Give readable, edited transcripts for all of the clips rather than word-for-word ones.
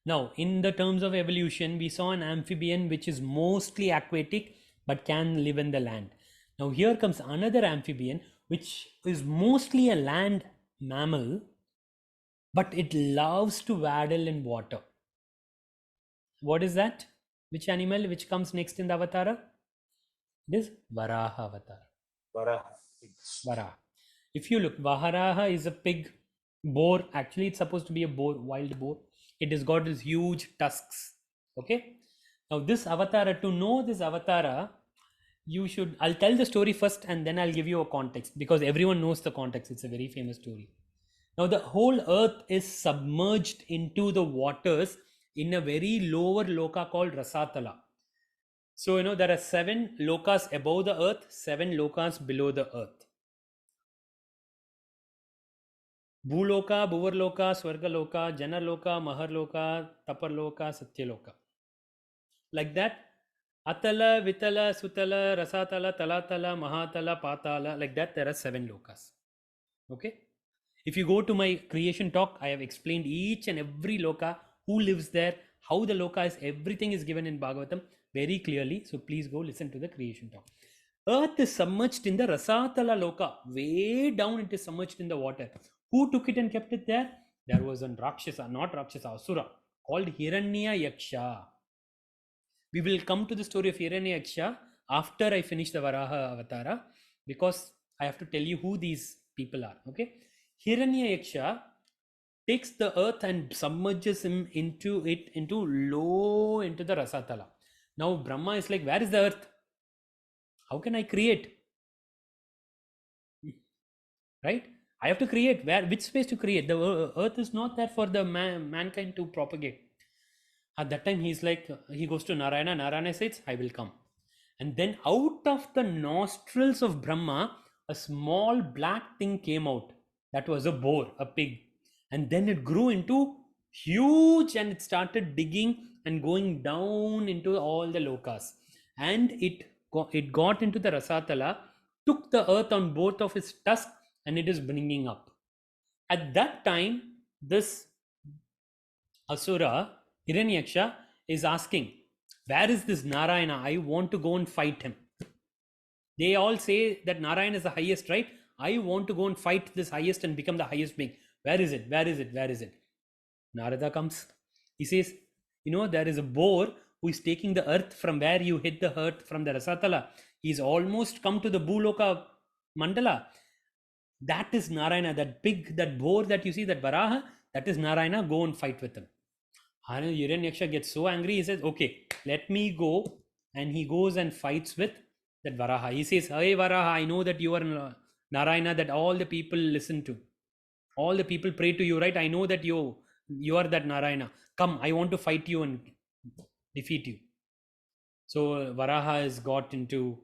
Now, in the terms of evolution, we saw an amphibian which is mostly aquatic but can live in the land. Now, here comes another amphibian which is mostly a land mammal, but it loves to waddle in water. What is that? Which animal which comes next in the avatara? It is Varaha avatar. Varaha. If you look, Varaha is a pig boar. Actually, it's supposed to be a boar, wild boar. It has got these huge tusks. Okay. Now, this avatara, to know this avatara, you should, I'll tell the story first and then I'll give you a context because everyone knows the context. It's a very famous story. Now, the whole earth is submerged into the waters in a very lower loka called Rasatala. So, there are 7 lokas above the earth, 7 lokas below the earth. Bhuloka, Bhuvarloka, Swargaloka, Janaloka, Maharloka, Taparloka, Satyaloka. Like that, Atala, Vitala, Sutala, Rasatala, Talatala, Mahatala, Patala, like that, there are 7 lokas. Okay. If you go to my creation talk, I have explained each and every loka, who lives there, how the loka is, everything is given in Bhagavatam very clearly. So please go listen to the creation talk. Earth is submerged in the Rasatala loka. Way down it is submerged in the water. Who took it and kept it there? There was a Rakshasa, not Rakshasa, Asura, called Hiranyayaksha. We will come to the story of Hiranyayaksha after I finish the Varaha Avatara, because I have to tell you who these people are. Okay. Hiranyayaksha takes the earth and submerges him into the Rasatala. Now Brahma is like, where is the earth? How can I create? Right? I have to create. Which space to create? The earth is not there for the mankind to propagate. At that time, he's like, he goes to Narayana. Narayana says, I will come. And then out of the nostrils of Brahma, a small black thing came out. That was a boar, a pig. And then it grew into huge and it started digging and going down into all the lokas. And it got into the Rasatala, took the earth on both of its tusks, and it is bringing up. At that time, this Asura, Hiranyaksha, is asking, where is this Narayana? I want to go and fight him. They all say that Narayana is the highest, right? I want to go and fight this highest and become the highest being. Where is it? Where is it? Where is it? Narada comes. He says, there is a boar who is taking the earth from where you hit the earth from the Rasatala. He's almost come to the Bhuloka Mandala. That is Narayana, that pig, that boar that you see, that Varaha, that is Narayana. Go and fight with him. Hiranyaksha gets so angry, he says, okay, let me go. And he goes and fights with that Varaha. He says, hey Varaha, I know that you are Narayana, that all the people listen to. All the people pray to you, right? I know that you are that Narayana. Come, I want to fight you and defeat you. So Varaha has got into,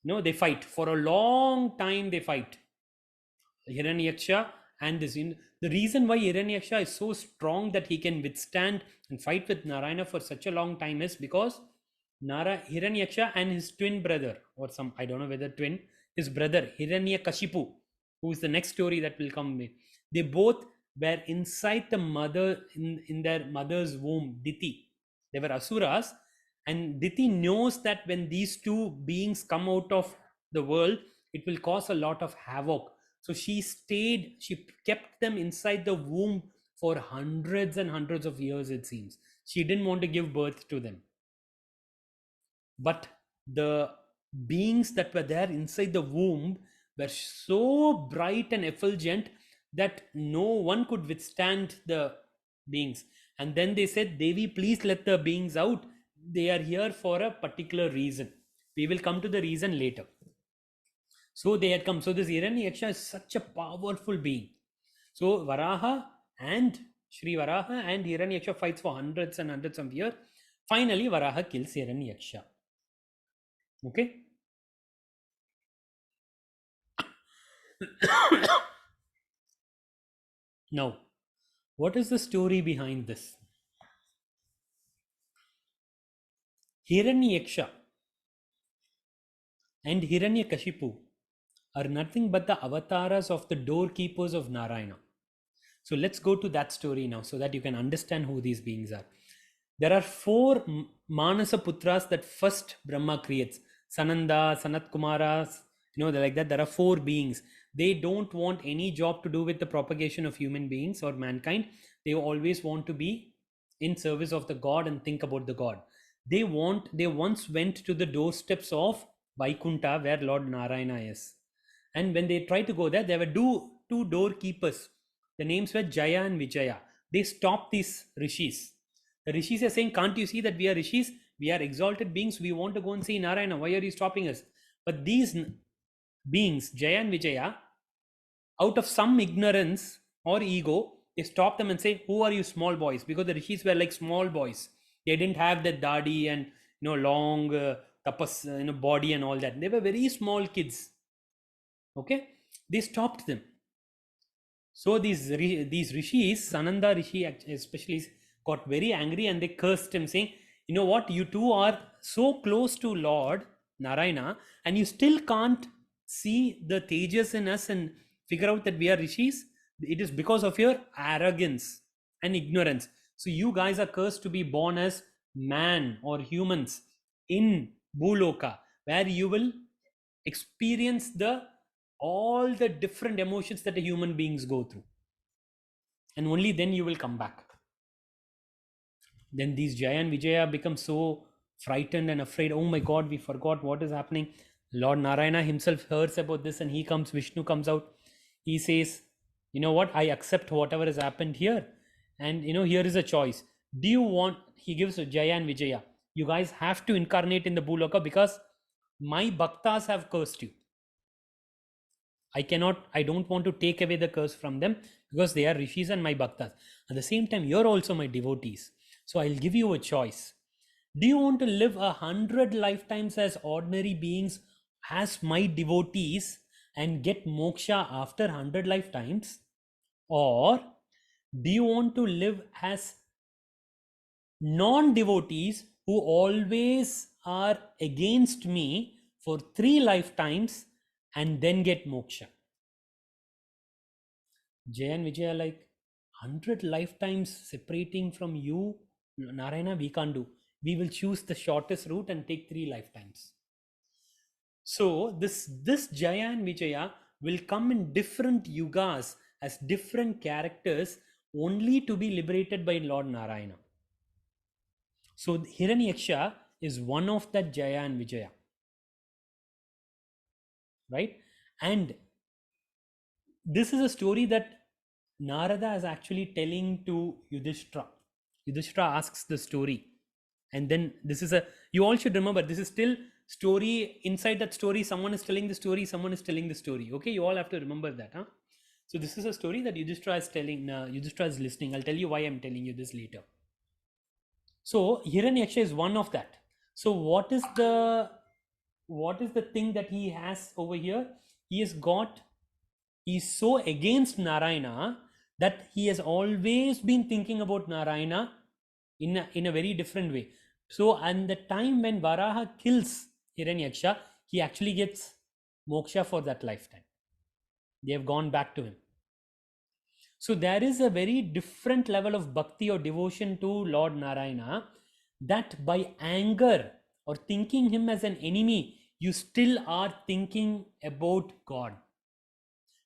they fight. For a long time they fight. Hiranyaksha and this. The reason why Hiranyaksha is so strong that he can withstand and fight with Narayana for such a long time is because Hiranyaksha and his twin brother, or some, I don't know whether twin, his brother Hiranyakashipu, who is the next story that will come with. They both were inside the mother, in their mother's womb, Diti. They were Asuras, and Diti knows that when these two beings come out of the world, it will cause a lot of havoc. So she kept them inside the womb for hundreds and hundreds of years, it seems. She didn't want to give birth to them. But the beings that were there inside the womb were so bright and effulgent that no one could withstand the beings. And then they said, Devi, please let the beings out. They are here for a particular reason. We will come to the reason later. So they had come. So this Hiranyaksha is such a powerful being. So Varaha and Sri Varaha and Hiranyaksha fights for hundreds and hundreds of years. Finally, Varaha kills Hiranyaksha. Okay. Now, what is the story behind this? Hiranyaksha and Hiranyakashipu are nothing but the avatars of the doorkeepers of Narayana. So let's go to that story now so that you can understand who these beings are. There are four Manasa Putras that first Brahma creates. Sananda, Sanat Kumaras, like that. There are four beings. They don't want any job to do with the propagation of human beings or mankind. They always want to be in service of the God and think about the God. They once went to the doorsteps of Vaikunta where Lord Narayana is. And when they tried to go there, there were two doorkeepers. The names were Jaya and Vijaya. They stopped these rishis. The rishis are saying, can't you see that we are rishis? We are exalted beings. We want to go and see Narayana. Why are you stopping us? But these beings, Jaya and Vijaya, out of some ignorance or ego, they stop them and say, who are you small boys? Because the rishis were like small boys. They didn't have that dadi and long tapas body and all that. They were very small kids. Okay, they stopped them. So these rishis, Sananda Rishi especially, got very angry and they cursed him, saying, you know what, you two are so close to Lord Narayana and you still can't see the tejas in us and figure out that we are rishis. It is because of your arrogance and ignorance. So you guys are cursed to be born as man or humans in Bhuloka, where you will experience all the different emotions that the human beings go through, and only then you will come back. Then these Jaya and Vijaya become so frightened and afraid. Oh my God, we forgot what is happening. Lord Narayana himself hears about this and he comes. Vishnu comes out. He says, you know what, I accept whatever has happened here, and here is a choice. Do you want, he gives Jaya and Vijaya, you guys have to incarnate in the Bhuloka because my bhaktas have cursed you. I don't want to take away the curse from them because they are rishis and my bhaktas. At the same time, you're also my devotees. So I'll give you a choice. Do you want to live 100 lifetimes as ordinary beings, as my devotees, and get moksha after 100 lifetimes? Or do you want to live as non-devotees who always are against me for 3 lifetimes and then get moksha? Jay and Vijay are like, 100 lifetimes separating from you, Narayana, we can't do. We will choose the shortest route and take 3 lifetimes. So this Jaya and Vijaya will come in different yugas as different characters only to be liberated by Lord Narayana. So Hiranyaksha is one of that Jaya and Vijaya. Right? And this is a story that Narada is actually telling to Yudhishthira. Yudhishthira asks the story. And then you all should remember, this is still story. Inside that story, someone is telling the story, someone is telling the story. Okay, you all have to remember that. So this is a story that Yudhishthira is telling, Yudhishthira is listening. I'll tell you why I'm telling you this later. So Hiranyaksha is one of that. So what is the thing that he has over here? He's so against Narayana that he has always been thinking about Narayana in a very different way. So, and the time when Varaha kills Hiranyaksha, he actually gets moksha for that lifetime. They have gone back to him. So there is a very different level of bhakti or devotion to Lord Narayana, that by anger or thinking him as an enemy, you still are thinking about God.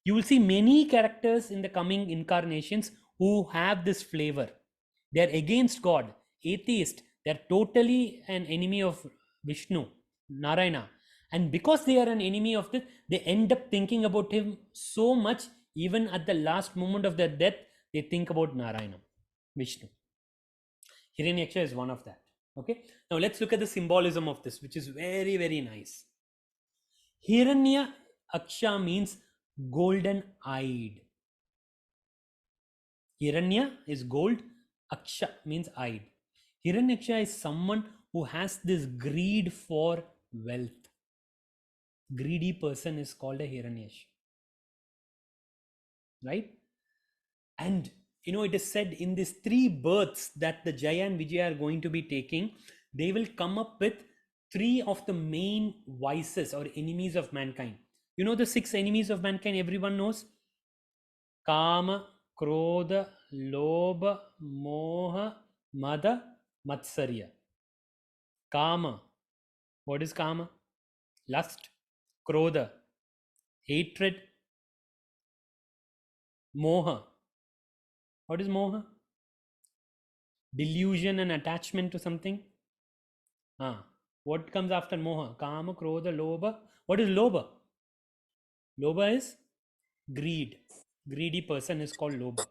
You will see many characters in the coming incarnations who have this flavor. They are against God, atheist. They are totally an enemy of Vishnu, Narayana. And because they are an enemy of this, they end up thinking about him so much, even at the last moment of their death, they think about Narayana, Vishnu. Hiranyaksha is one of that. Okay. Now let's look at the symbolism of this, which is very, very nice. Hiranya Aksha means golden eyed. Hiranya is gold, Aksha means eyed. Hiranyaksha is someone who has this greed for wealth. Greedy person is called a Hiranyaksha. Right? And it is said in these 3 births that the Jaya and Vijaya are going to be taking, they will come up with 3 of the main vices or enemies of mankind. The 6 enemies of mankind everyone knows? Kama, Krodha, Lobha, Moha, Mada, Matsarya. Kama. What is Kama? Lust. Krodha, hatred. Moha. What is Moha? Delusion and attachment to something. What comes after Moha? Kama, Krodha, Lobha. What is Lobha? Lobha is greed. Greedy person is called Lobha.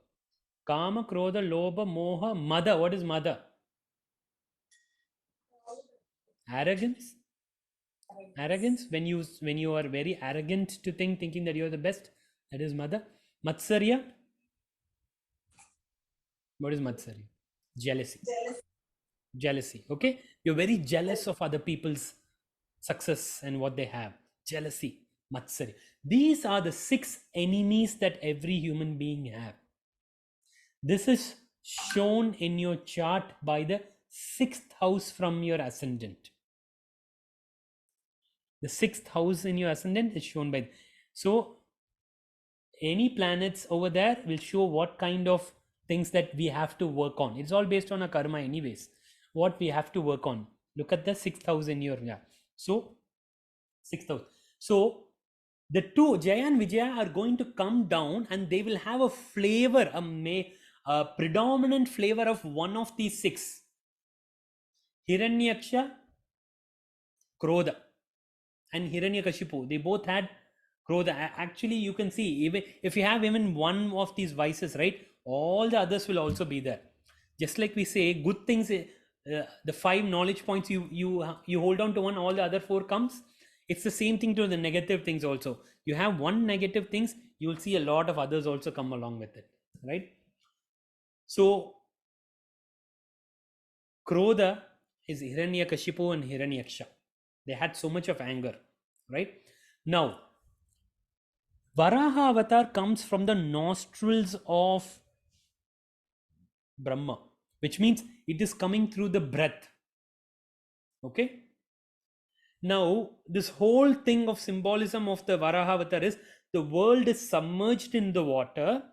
Kama, Krodha, Lobha, Moha, Mada. What is Mada? Arrogance. Arrogance. When you are very arrogant to thinking that you are the best, that is Mada. Matsarya. What is Matsarya? Jealousy. Jealousy. Okay, you're very jealous of other people's success and what they have. Jealousy. Matsarya. These are the 6 enemies that every human being have. This is shown in your chart by the 6th house from your ascendant. The 6th house in your ascendant is shown by. So any planets over there will show what kind of things that we have to work on. It's all based on a karma anyways. What we have to work on. Look at the 6th house in your, So 6th house. So the two, Jaya and Vijaya, are going to come down and they will have a flavor, a predominant flavor of one of these 6. Hiranyaksha, Krodha, and Hiranyakashipu. They both had Krodha. Actually, you can see, even if you have even one of these vices, right, all the others will also be there. Just like we say, good things, the 5 knowledge points, you hold on to one, all the other 4 comes. It's the same thing to the negative things also. You have one negative things, you will see a lot of others also come along with it, right? So Krodha is Hiranyakashipu and Hiranyaksha. They had so much of anger, right? Now, Varaha avatar comes from the nostrils of Brahma, which means it is coming through the breath. Okay? Now, this whole thing of symbolism of the Varaha avatar is the world is submerged in the water.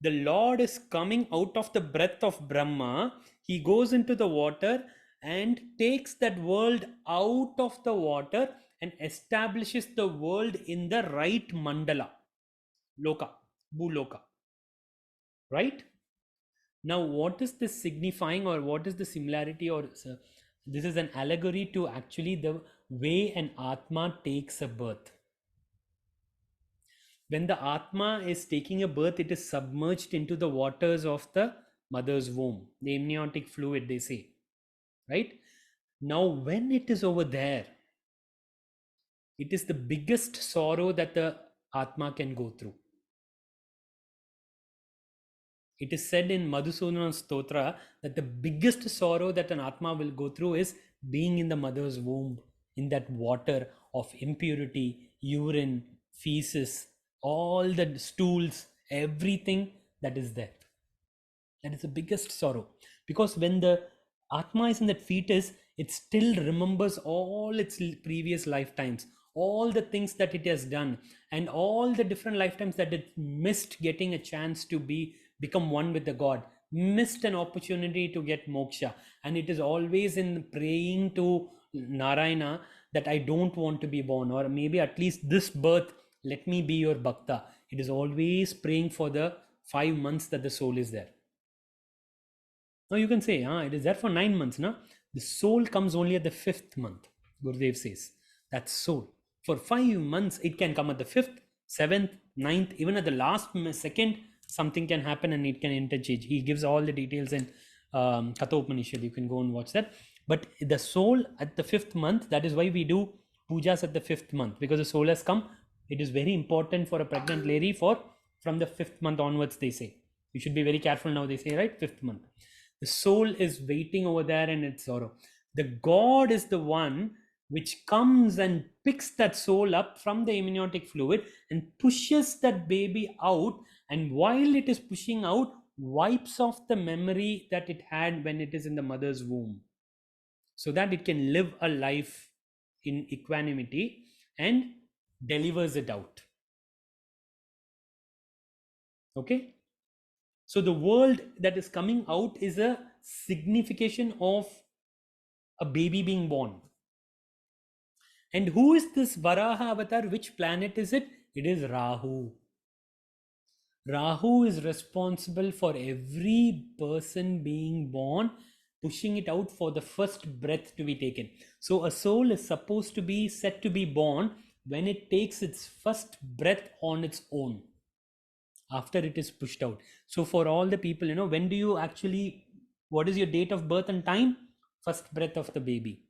The Lord is coming out of the breath of Brahma. He goes into the water and takes that world out of the water and establishes the world in the right mandala, loka, bhuloka. Right? Now, what is this signifying, or what is the similarity, or this is an allegory to actually the way an Atma takes a birth. When the Atma is taking a birth, it is submerged into the waters of the mother's womb, the amniotic fluid, they say. Right? Now, when it is over there, it is the biggest sorrow that the Atma can go through. It is said in Madhusudana Stotra that the biggest sorrow that an Atma will go through is being in the mother's womb, in that water of impurity, urine, feces, all the stools, everything that is there. That is the biggest sorrow. Because when the Atma is in that fetus, it still remembers all its previous lifetimes, all the things that it has done, and all the different lifetimes that it missed getting a chance to become one with the God, missed an opportunity to get moksha. And it is always in praying to Narayana that I don't want to be born, or maybe at least this birth, let me be your bhakta. It is always praying for the 5 months that the soul is there. Now you can say, it is there for 9 months. No? The soul comes only at the 5th month, Gurudev says. That's soul. For 5 months, it can come at the 5th, 7th, 9th, even at the last second, something can happen and it can interchange. He gives all the details in Kathopanishad. You can go and watch that. But the soul at the 5th month, that is why we do pujas at the 5th month, because the soul has come. It is very important for a pregnant lady from the 5th month onwards, they say. You should be very careful now, they say, right? 5th month. The soul is waiting over there in its sorrow. The God is the one which comes and picks that soul up from the amniotic fluid and pushes that baby out, and while it is pushing out, wipes off the memory that it had when it is in the mother's womb, so that it can live a life in equanimity, and delivers it out. Okay? So the world that is coming out is a signification of a baby being born. And who is this Varaha avatar? Which planet is it? It is Rahu. Rahu is responsible for every person being born, pushing it out for the first breath to be taken. So a soul is supposed to be set to be born when it takes its first breath on its own, after it is pushed out. So for all the people, when do you actually, what is your date of birth and time? First breath of the baby.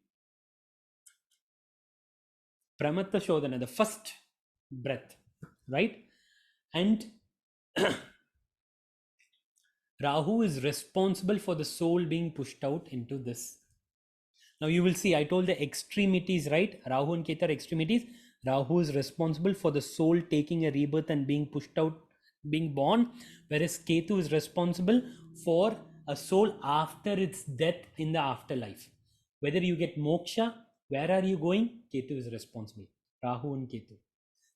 Pramatta Shodhana, the first breath, right? And Rahu is responsible for the soul being pushed out into this. Now you will see, I told the extremities, right? Rahu and Ketu are extremities. Rahu is responsible for the soul taking a rebirth and being pushed out, being born, whereas Ketu is responsible for a soul after its death in the afterlife. Whether you get moksha, where are you going? Ketu is responsible. Rahu and Ketu.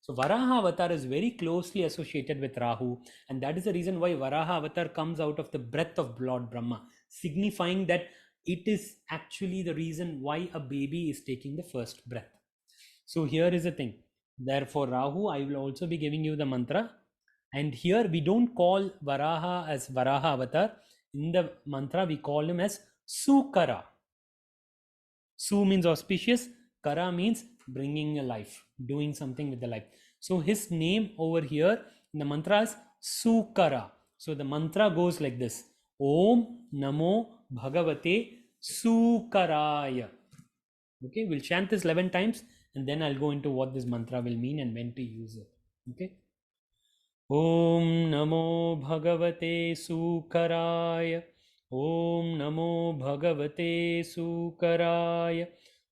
So Varaha avatar is very closely associated with Rahu, and that is the reason why Varaha avatar comes out of the breath of Lord Brahma, signifying that it is actually the reason why a baby is taking the first breath. So here is the thing. Therefore, Rahu, I will also be giving you the mantra. And here we don't call Varaha as Varaha avatar. In the mantra, we call him as Sukara. Su means auspicious. Kara means bringing a life, doing something with the life. So his name over here in the mantra is Sukara. So the mantra goes like this. Om Namo Bhagavate Sukaraya. Okay, we'll chant this 11 times and then I'll go into what this mantra will mean and when to use it. Okay. Om Namo Bhagavate Sukaraya. Om Namo Bhagavate Sukaraya.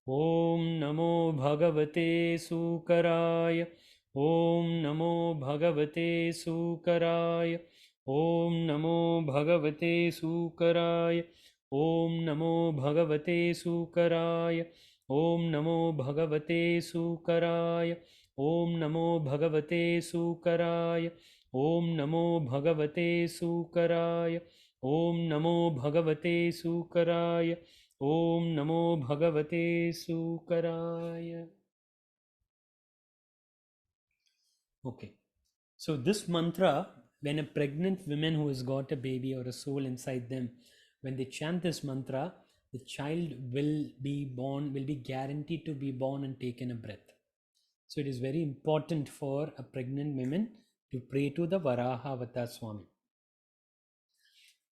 Om Namo Bhagavate Sukaraya. Om Namo Bhagavate Sukaraya. Om Namo Bhagavate Sukaraya. Om Namo Bhagavate Sukaraya. Om Namo Bhagavate Sukaraya. Om Namo Bhagavate Sukaraya. Om Namo Bhagavate Sukaraya. Om Namo Bhagavate Sukaraya. Om Namo Bhagavate Sukaraya. Okay. So this mantra, when a pregnant woman who has got a baby or a soul inside them, when they chant this mantra, the child will be born, will be guaranteed to be born and taken a breath. So it is very important for a pregnant woman to pray to the Varaha Avatar Swami.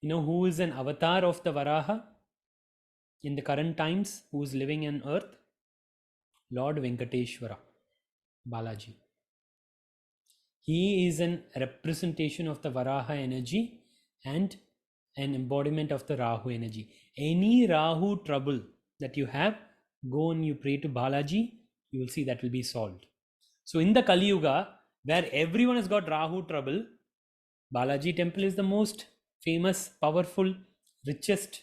You know who is an avatar of the Varaha in the current times, who is living on earth? Lord Venkateshwara, Balaji. He is an representation of the Varaha energy and an embodiment of the Rahu energy. Any Rahu trouble that you have, go and you pray to Balaji, you will see that will be solved. So in the Kali Yuga, where everyone has got Rahu trouble, Balaji temple is the most famous, powerful, richest,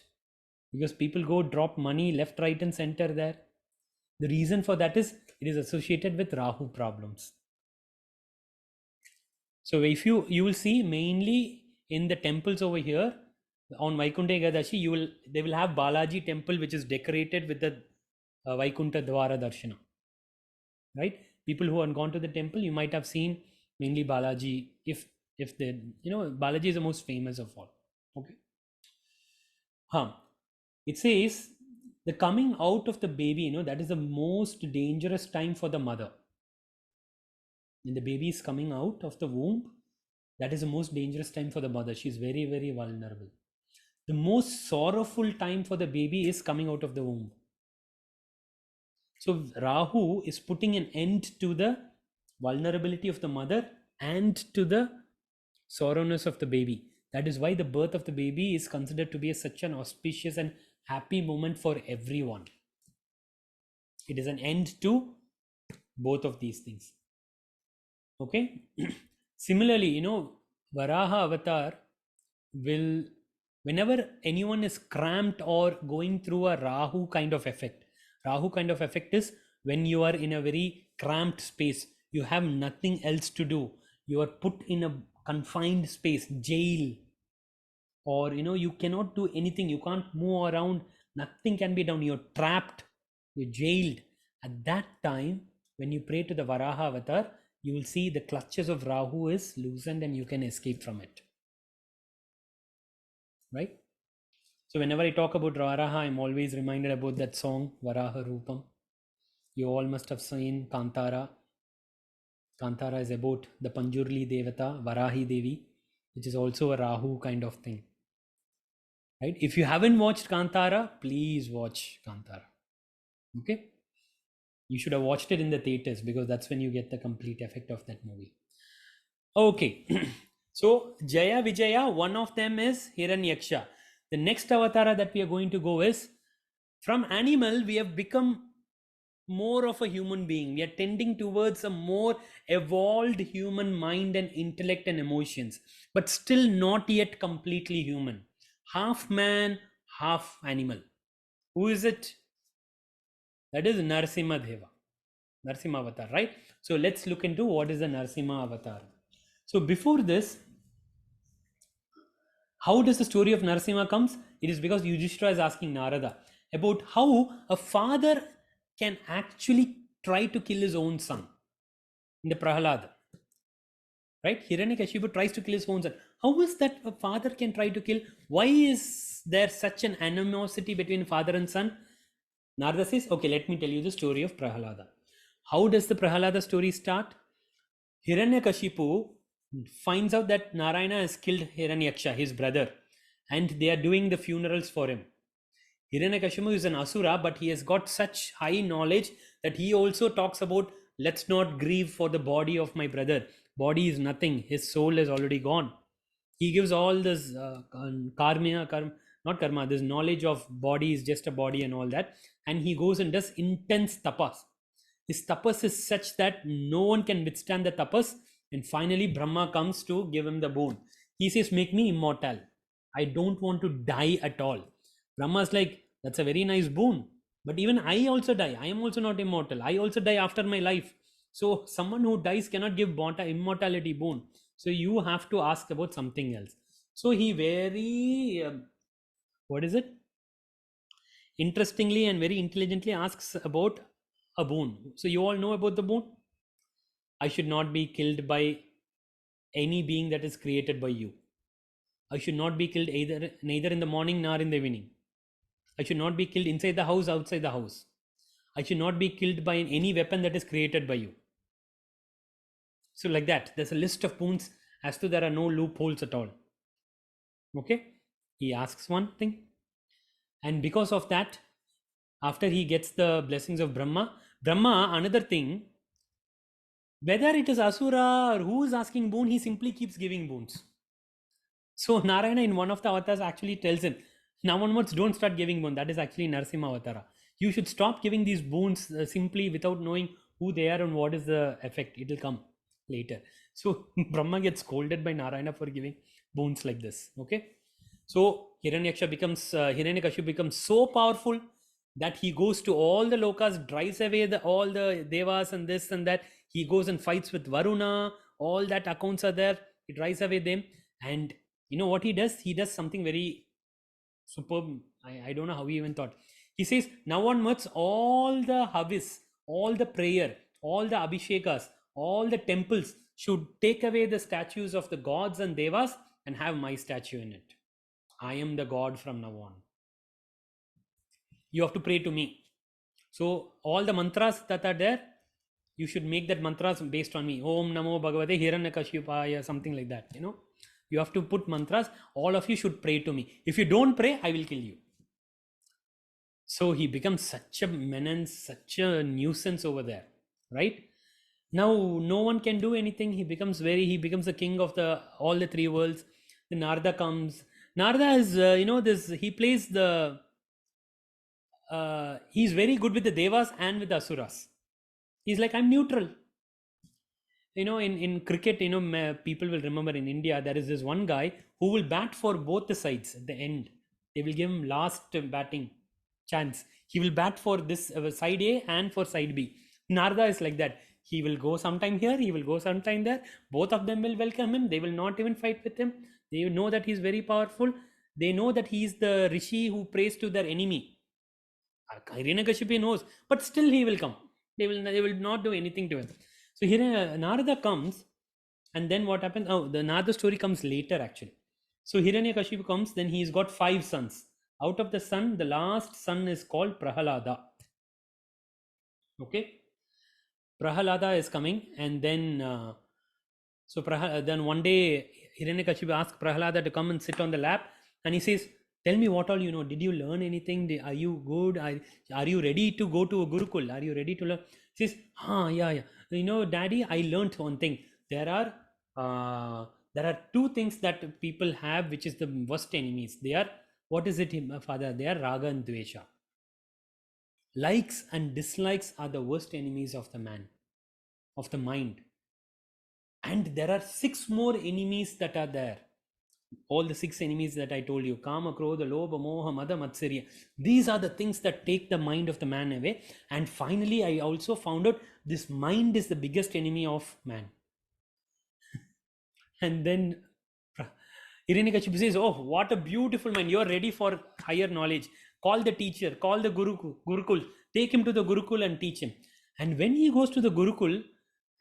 because people go drop money left, right and center there. The reason for that is it is associated with Rahu problems. So if you will see mainly in the temples over here on Vaikunta Ekadashi, they will have Balaji temple which is decorated with the Vaikunta Dwara Darshana. Right? People who have gone to the temple, you might have seen mainly Balaji. If they, Balaji is the most famous of all. Okay. It says the coming out of the baby, that is the most dangerous time for the mother. When the baby is coming out of the womb, that is the most dangerous time for the mother. She is very, very vulnerable. The most sorrowful time for the baby is coming out of the womb. So Rahu is putting an end to the vulnerability of the mother and to the sorrowness of the baby. That is why the birth of the baby is considered to be such an auspicious and happy moment for everyone. It is an end to both of these things. Okay. Similarly, Varaha avatar will, whenever anyone is cramped or going through a Rahu kind of effect. Rahu kind of effect is when you are in a very cramped space, you have nothing else to do, you are put in a confined space, jail, or you cannot do anything, you can't move around, nothing can be done, you're trapped, you're jailed. At that time, when you pray to the Varaha avatar, you will see the clutches of Rahu is loosened and you can escape from it, right? So whenever I talk about Varaha, I'm always reminded about that song Varaha Rupam. You all must have seen Kantara. Kantara is about the Panjurli Devata, Varahi Devi, which is also a Rahu kind of thing. Right? If you haven't watched Kantara, please watch Kantara. Okay? You should have watched it in the theaters, because that's when you get the complete effect of that movie. Okay. So Jaya Vijaya, one of them is Hiranyaksha. The next avatara that we are going to go is, from animal we have become more of a human being. We are tending towards a more evolved human mind and intellect and emotions, but still not yet completely human. Half man, half animal. Who is it? That is Narasimha Deva, Narasimha avatar, right? So let's look into what is the Narasimha avatar. So before this, how does the story of Narasimha comes? It is because Yudhishthira is asking Narada about how a father can actually try to kill his own son in the Prahalada. Right? Hiranyakashipu tries to kill his own son. How is that a father can try to kill? Why is there such an animosity between father and son? Narada says, okay, let me tell you the story of Prahalada. How does the Prahalada story start? Hiranyakashipu finds out that Narayana has killed Hiranyaksha, his brother, and they are doing the funerals for him. Hiranyakashipu is an asura, but he has got such high knowledge that he also talks about, let's not grieve for the body of my brother. Body is nothing, his soul is already gone. He gives all this this knowledge of body is just a body and all that, and he goes and does intense tapas. His tapas is such that no one can withstand the tapas, and finally Brahma comes to give him the boon. He says, make me immortal, I don't want to die at all. Brahma's like, that's a very nice boon, but even I also die, I am also not immortal, I also die after my life. So someone who dies cannot give immortality boon, so you have to ask about something else. So he very what is it, interestingly and very intelligently asks about a boon. So you all know about the boon. I should not be killed by any being that is created by you. I should not be killed neither in the morning nor in the evening. I should not be killed inside the house, outside the house. I should not be killed by any weapon that is created by you. So like that, there's a list of boons as to there are no loopholes at all. Okay, he asks one thing, and because of that, after he gets the blessings of Brahma, another thing, whether it is Asura or who is asking boon, he simply keeps giving boons. So Narayana in one of the avatars actually tells him, now onwards don't start giving boon. That is actually Narasimha avatara. You should stop giving these boons simply without knowing who they are and what is the effect. It will come later. So Brahma gets scolded by Narayana for giving boons like this. Okay. So Hiranyakashipu becomes so powerful that he goes to all the lokas, drives away all the devas and this and that. He goes and fights with Varuna. All that accounts are there. He drives away them. And you know what he does? He does something very superb. I don't know how he even thought. He says, now onwards, all the havis, all the prayer, all the abhishekas, all the temples should take away the statues of the gods and devas and have my statue in it. I am the God from now on. You have to pray to me. So all the mantras that are there, you should make that mantras based on me. Om Namo Bhagavate Hiranyakashipaya, something like that. You have to put mantras. All of you should pray to me. If you don't pray, I will kill you. So he becomes such a menace, such a nuisance over there, right? Now no one can do anything. He becomes the king of all the three worlds. The Narada comes. Narada is he plays he's very good with the devas and with the asuras. He's like, I'm neutral. In cricket, people will remember in India, there is this one guy who will bat for both the sides at the end. They will give him last batting chance. He will bat for this side A and for side B. Narada is like that. He will go sometime here, he will go sometime there. Both of them will welcome him. They will not even fight with him. They know that he's very powerful. They know that he is the rishi who prays to their enemy. Hiranyakashipu knows, but still he will come. They will not do anything to him. So here Narada comes, and then what happens? Oh, the Narada story comes later actually. So Hiranyakashipu comes, then he's got 5 sons. Out of the son, the last son is called Prahalada. Okay, Prahalada is coming, and then then one day Hiranyakashipu asks Prahalada to come and sit on the lap, and he says, "Tell me what all you know. Did you learn anything? Are you good? Are you ready to go to a Gurukul? Are you ready to learn?" He says, yeah, yeah. You know, Daddy, I learned one thing. There are 2 things that people have, which is the worst enemies. They are, what is it, Father? They are Raga and Dvesha. Likes and dislikes are the worst enemies of the man, of the mind. And there are 6 more enemies that are there. All the 6 enemies that I told you: Kama, Krodha, Lobha, Moha, Mada, Matsarya. These are the things that take the mind of the man away. And finally, I also found out this mind is the biggest enemy of man. And then Hiranyakashipu says, "Oh, what a beautiful man. You're ready for higher knowledge. Call the teacher, call the Gurukul, take him to the Gurukul and teach him." And when he goes to the Gurukul,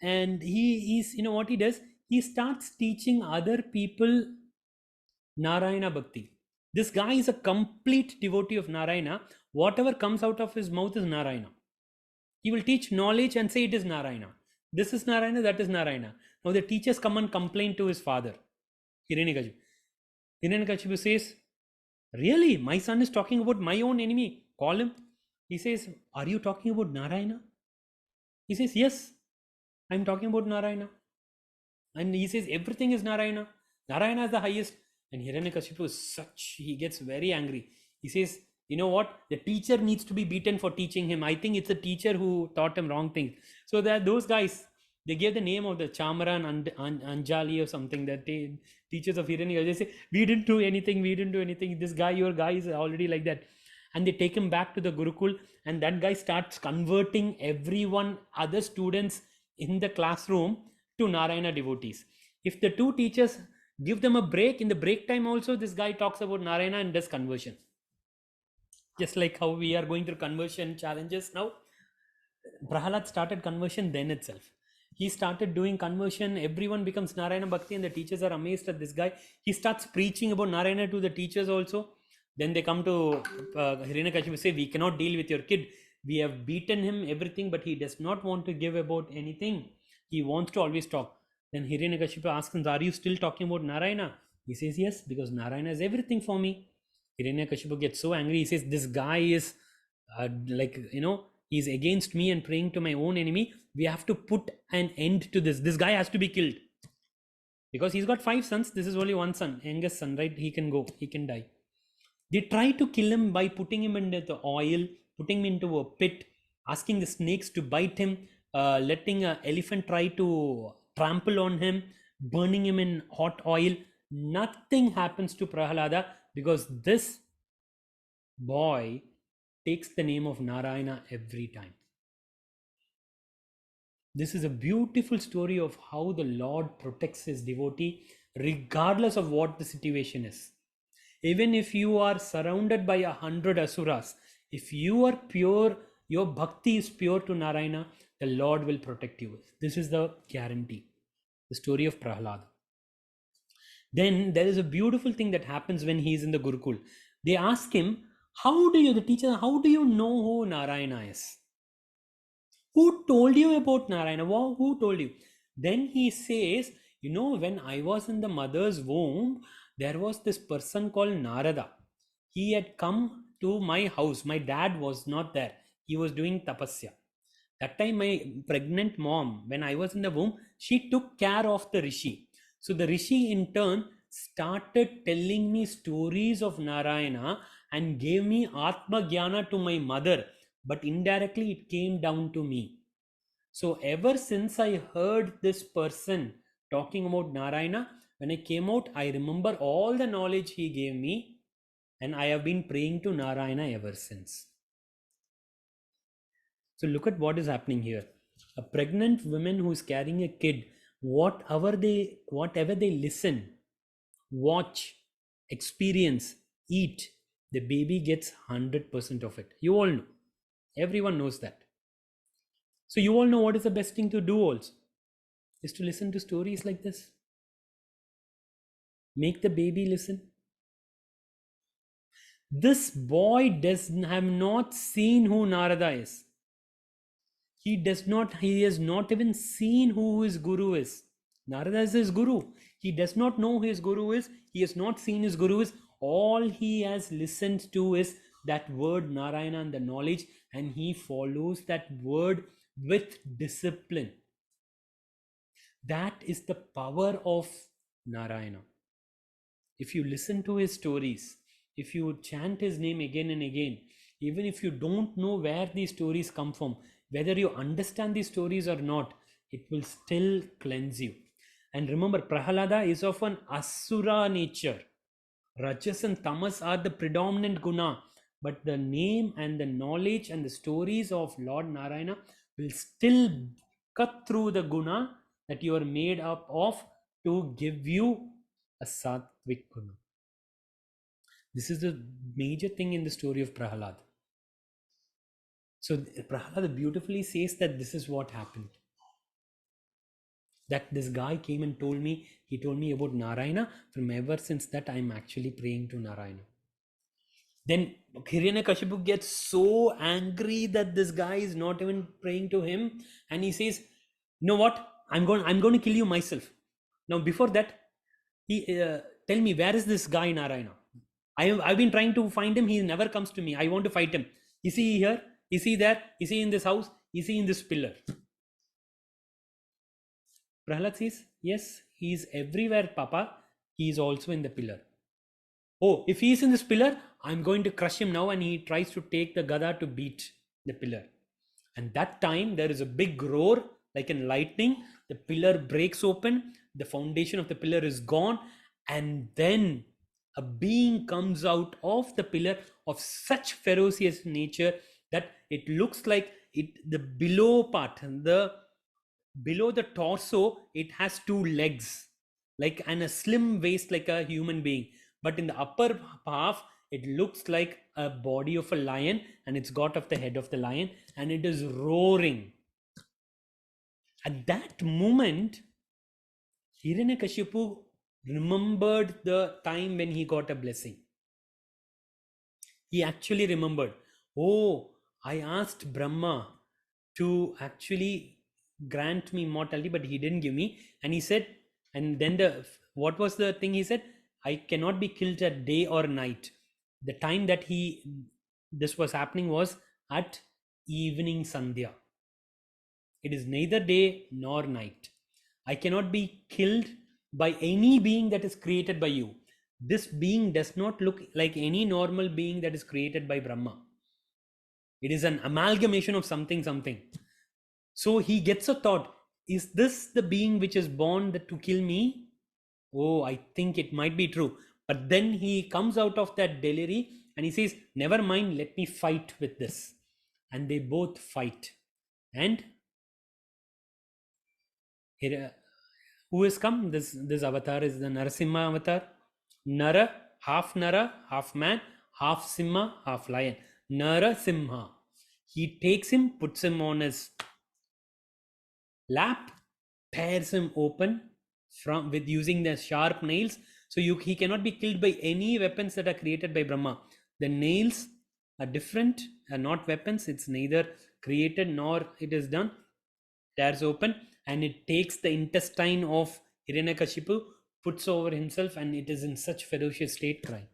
and he's, you know what he does? He starts teaching other people Narayana Bhakti. This guy is a complete devotee of Narayana. Whatever comes out of his mouth is Narayana. He will teach knowledge and say it is Narayana. This is Narayana, that is Narayana. Now the teachers come and complain to his father, Hiranyakashipu. Hiranyakashipu says, "Really? My son is talking about my own enemy. Call him." He says, "Are you talking about Narayana?" He says, "Yes, I'm talking about Narayana." And he says, "Everything is Narayana. Narayana is the highest." And Hiranyakashipu is he gets very angry. He says, "You know what? The teacher needs to be beaten for teaching him. I think it's the teacher who taught him wrong things." So that those guys, they gave the name of the Chamaran and Anjali or something, that teachers of Hiranyakashipu. They say, "We didn't do anything. We didn't do anything. This guy, your guy is already like that." And they take him back to the Gurukul, and that guy starts converting everyone, other students in the classroom, to Narayana devotees. If the 2 teachers give them a break, in the break time also, this guy talks about Narayana and does conversion. Just like how we are going through conversion challenges now. Prahalad started conversion then itself. He started doing conversion, everyone becomes Narayana Bhakti, and the teachers are amazed at this guy. He starts preaching about Narayana to the teachers also. Then they come to Hiranyakashipu, say, "We cannot deal with your kid. We have beaten him, everything, but he does not want to give about anything. He wants to always talk." Then Hiranyakashipu asks him, "Are you still talking about Narayana?" He says, "Yes, because Narayana is everything for me." Hiranyakashipu gets so angry. He says, "This guy is he's against me and praying to my own enemy. We have to put an end to this. This guy has to be killed." Because he's got 5 sons. This is only one son, youngest son, right? He can go, he can die. They try to kill him by putting him into the oil, putting him into a pit, asking the snakes to bite him, letting an elephant try to trample on him, burning him in hot oil. Nothing happens to Prahalada, because this boy takes the name of Narayana every time. This is a beautiful story of how the Lord protects his devotee regardless of what the situation is. Even if you are surrounded by 100 asuras, if you are pure, your bhakti is pure to Narayana, the Lord will protect you. This is the guarantee. The story of Prahlad. Then there is a beautiful thing that happens when he is in the Gurukul. They ask him, how do you know who Narayana is? Who told you about Narayana? Who told you? Then he says, when I was in the mother's womb, there was this person called Narada. He had come to my house. My dad was not there. He was doing tapasya. That time my pregnant mom, when I was in the womb, she took care of the Rishi. So the Rishi in turn started telling me stories of Narayana and gave me Atma Jnana to my mother. But indirectly it came down to me. So ever since I heard this person talking about Narayana, when I came out, I remember all the knowledge he gave me, and I have been praying to Narayana ever since. So look at what is happening here. A pregnant woman who is carrying a kid, whatever they listen, watch, experience, eat, the baby gets 100% of it. You all know. Everyone knows that. So you all know what is the best thing to do also, is to listen to stories like this. Make the baby listen. This boy have not seen who Narada is. He has not even seen who his guru is. Narada is his guru. He does not know who his guru is. He has not seen his guru is. All he has listened to is that word Narayana and the knowledge, and he follows that word with discipline. That is the power of Narayana. If you listen to his stories, if you chant his name again and again, even if you don't know where these stories come from, whether you understand these stories or not, it will still cleanse you. And remember, Prahalada is of an asura nature. Rajas and Tamas are the predominant guna, but the name and the knowledge and the stories of Lord Narayana will still cut through the guna that you are made up of to give you a sattvic guna. This is the major thing in the story of Prahalad. So Prahalad beautifully says that this is what happened. That this guy came and told me, he told me about Narayana. From ever since that, I'm actually praying to Narayana. Then Hiranyakashipu gets so angry that this guy is not even praying to him, and he says, "You know what? I'm going to kill you myself." Now, before that, he tell me, where is this guy Narayana? I've been trying to find him. He never comes to me. I want to fight him. Is he here? Is he there? Is he in this house? Is he in this pillar? Prahlad says, yes, he is everywhere, Papa. He is also in the pillar. Oh, if he is in this pillar, I'm going to crush him now. And he tries to take the gada to beat the pillar. And that time there is a big roar like in lightning. The pillar breaks open. The foundation of the pillar is gone. And then a being comes out of the pillar of such ferocious nature that it looks like the below part, below the torso, it has two legs, like, and a slim waist like a human being. But in the upper half, it looks like a body of a lion, and it's got of the head of the lion, and it is roaring. At that moment, Hiranyakashipu remembered the time when he got a blessing. He actually remembered, oh, I asked Brahma to actually grant me immortality, but he didn't give me. And he said, and then what was the thing he said? I cannot be killed at day or night. The time that this was happening was at evening Sandhya. It is neither day nor night. I cannot be killed by any being that is created by you. This being does not look like any normal being that is created by Brahma. It is an amalgamation of something. So he gets a thought, is this the being which is born to kill me? Oh, I think it might be true. But then he comes out of that deliri and he says, never mind, let me fight with this. And they both fight. And here, who has come? This avatar is the Narasimha avatar. Nara, half man, half Simha, half lion. Narasimha. He takes him, puts him on his lap, tears him open with using the sharp nails. So he cannot be killed by any weapons that are created by Brahma. The nails are different, are not weapons. It's neither created nor it is done. Tears open, and it takes the intestine of Hiranyakashipu, puts over himself, and it is in such ferocious state crying.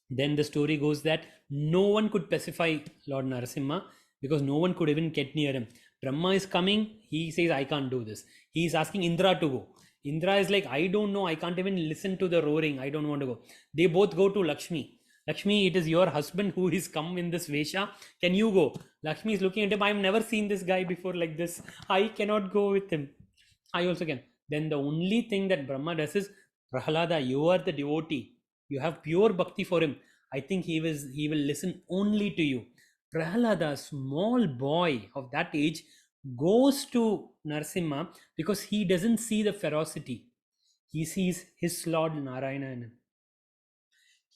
Then the story goes that no one could pacify Lord Narasimha because no one could even get near him. Brahma is coming. He says, I can't do this. He is asking Indra to go. Indra is like, I don't know. I can't even listen to the roaring. I don't want to go. They both go to Lakshmi. Lakshmi, it is your husband who is come in this Vesha. Can you go? Lakshmi is looking at him. I've never seen this guy before like this. I cannot go with him. I also can. Then the only thing that Brahma does is, Prahalada, you are the devotee. You have pure bhakti for him. I think he will listen only to you. Prahalada, small boy of that age, goes to Narasimha because he doesn't see the ferocity. He sees his Lord Narayana in him.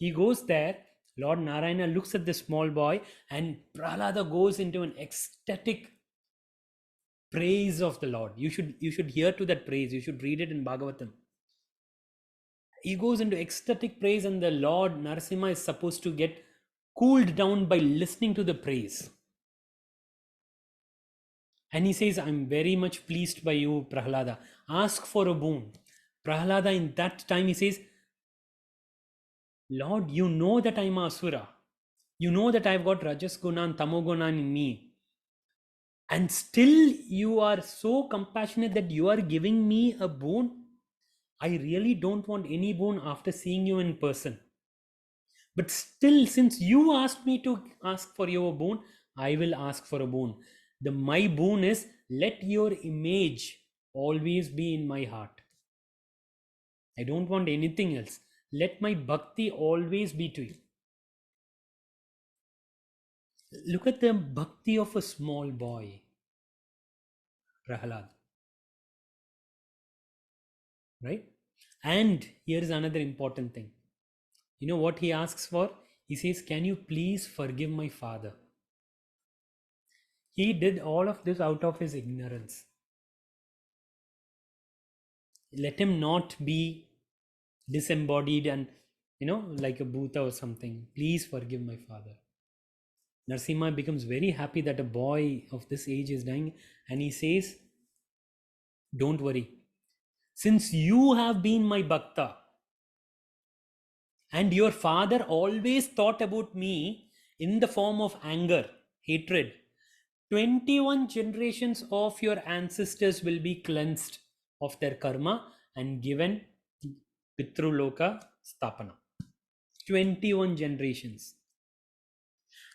He goes there. Lord Narayana looks at the small boy, and Prahlada goes into an ecstatic praise of the Lord. You should hear to that praise. You should read it in Bhagavatam. He goes into ecstatic praise, and the Lord Narasimha is supposed to get cooled down by listening to the praise. And he says, I'm very much pleased by you, Prahlada. Ask for a boon. Prahlada, in that time, he says, Lord, you know that I'm Asura. You know that I've got Rajas Guna and Tamoguna in me. And still you are so compassionate that you are giving me a boon. I really don't want any boon after seeing you in person. But still, since you asked me to ask for your boon, I will ask for a boon. My boon is, let your image always be in my heart. I don't want anything else. Let my bhakti always be to you. Look at the bhakti of a small boy, Prahlad. Right? And here's another important thing. You know what he asks for? He says, can you please forgive my father? He did all of this out of his ignorance. Let him not be disembodied and, like a bhuta or something. Please forgive my father. Narsimha becomes very happy that a boy of this age is dying, and he says, don't worry. Since you have been my bhakta, and your father always thought about me in the form of anger, hatred, 21 generations of your ancestors will be cleansed of their karma and given Pitruloka Stapana. 21 generations.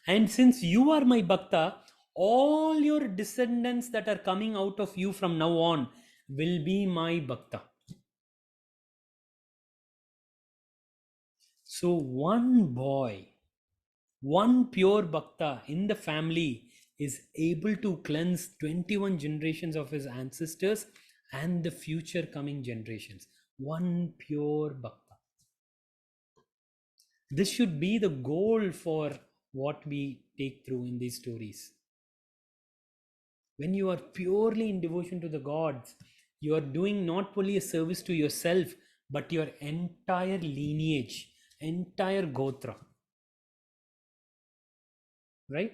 And since you are my bhakta, all your descendants that are coming out of you from now on will be my bhakta. So one boy, one pure bhakta in the family is able to cleanse 21 generations of his ancestors and the future coming generations. One pure bhakta. This should be the goal for what we take through in these stories. When you are purely in devotion to the gods, you are doing not only a service to yourself, but your entire lineage, entire gotra. Right?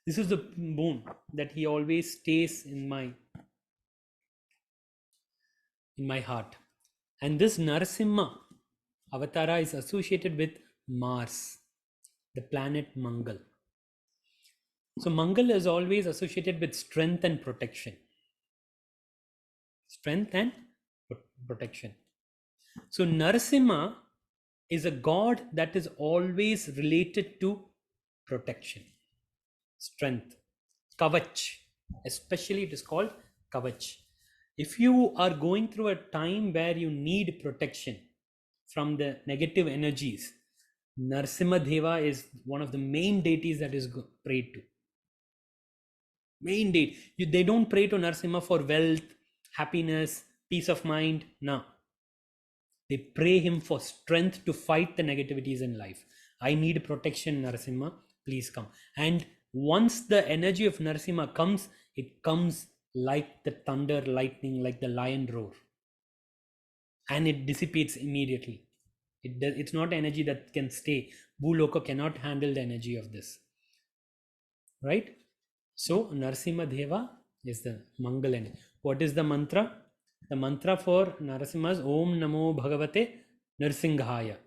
This is the boon that he always stays in my heart. And this Narasimha Avatara is associated with Mars, the planet Mangal. So Mangal is always associated with strength and protection. Strength and protection. So Narasimha is a god that is always related to protection, strength, kavach. Especially it is called kavach. If you are going through a time where you need protection from the negative energies, Narasimha Deva is one of the main deities that is prayed to. Main deity. They don't pray to Narasimha for wealth, happiness, peace of mind. No. They pray him for strength to fight the negativities in life. I need protection, Narasimha. Please come. And once the energy of Narasimha comes, it comes like the thunder, lightning, like the lion roar. And it dissipates immediately. It's not energy that can stay. Bhuloka cannot handle the energy of this. Right? So Narasimha Deva is the Mangal energy. What is the mantra? The mantra for Narasimha is Om Namo Bhagavate Nrsinghaya.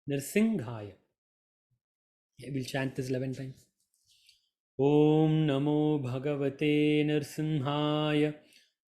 Nrsinghaya. We'll chant this 11 times. Om Namo Bhagavate Nrsinghaya.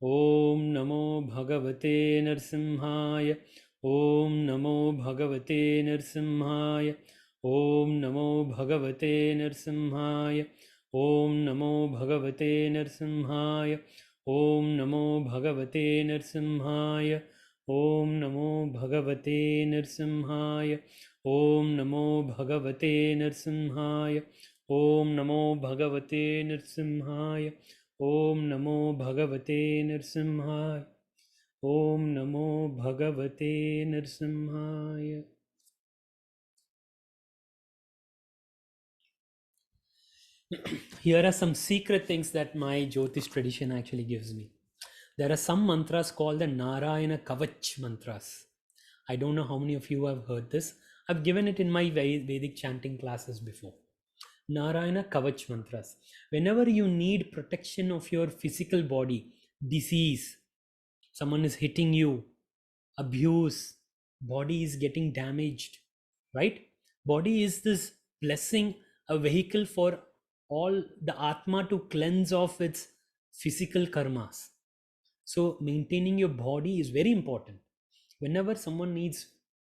Om Namo Bhagavate Nrsinghaya. Om Namo Bhagavate Nrsinghaya. Om Namo Bhagavate Nrsinghaya. Om Namo Bhagavate Nrsinghaya. Om Namo Bhagavate Nrsinghaya. Om Namo Bhagavate Nrsinghaya. Om Namo Bhagavate Nrsinghaya. Om Namo Bhagavate Nrsimhaya. Om Namo Bhagavate Nrsimhaya. Om Namo Bhagavate Nrsimhaya. Here are some secret things that my Jyotish tradition actually gives me. There are some mantras called the Narayana Kavach mantras. I don't know how many of you have heard this. I've given it in my Vedic chanting classes before. Narayana Kavach mantras. Whenever you need protection of your physical body, disease, someone is hitting you, abuse, body is getting damaged, right? Body is this blessing, a vehicle for all the Atma to cleanse off its physical karmas. So maintaining your body is very important. Whenever someone needs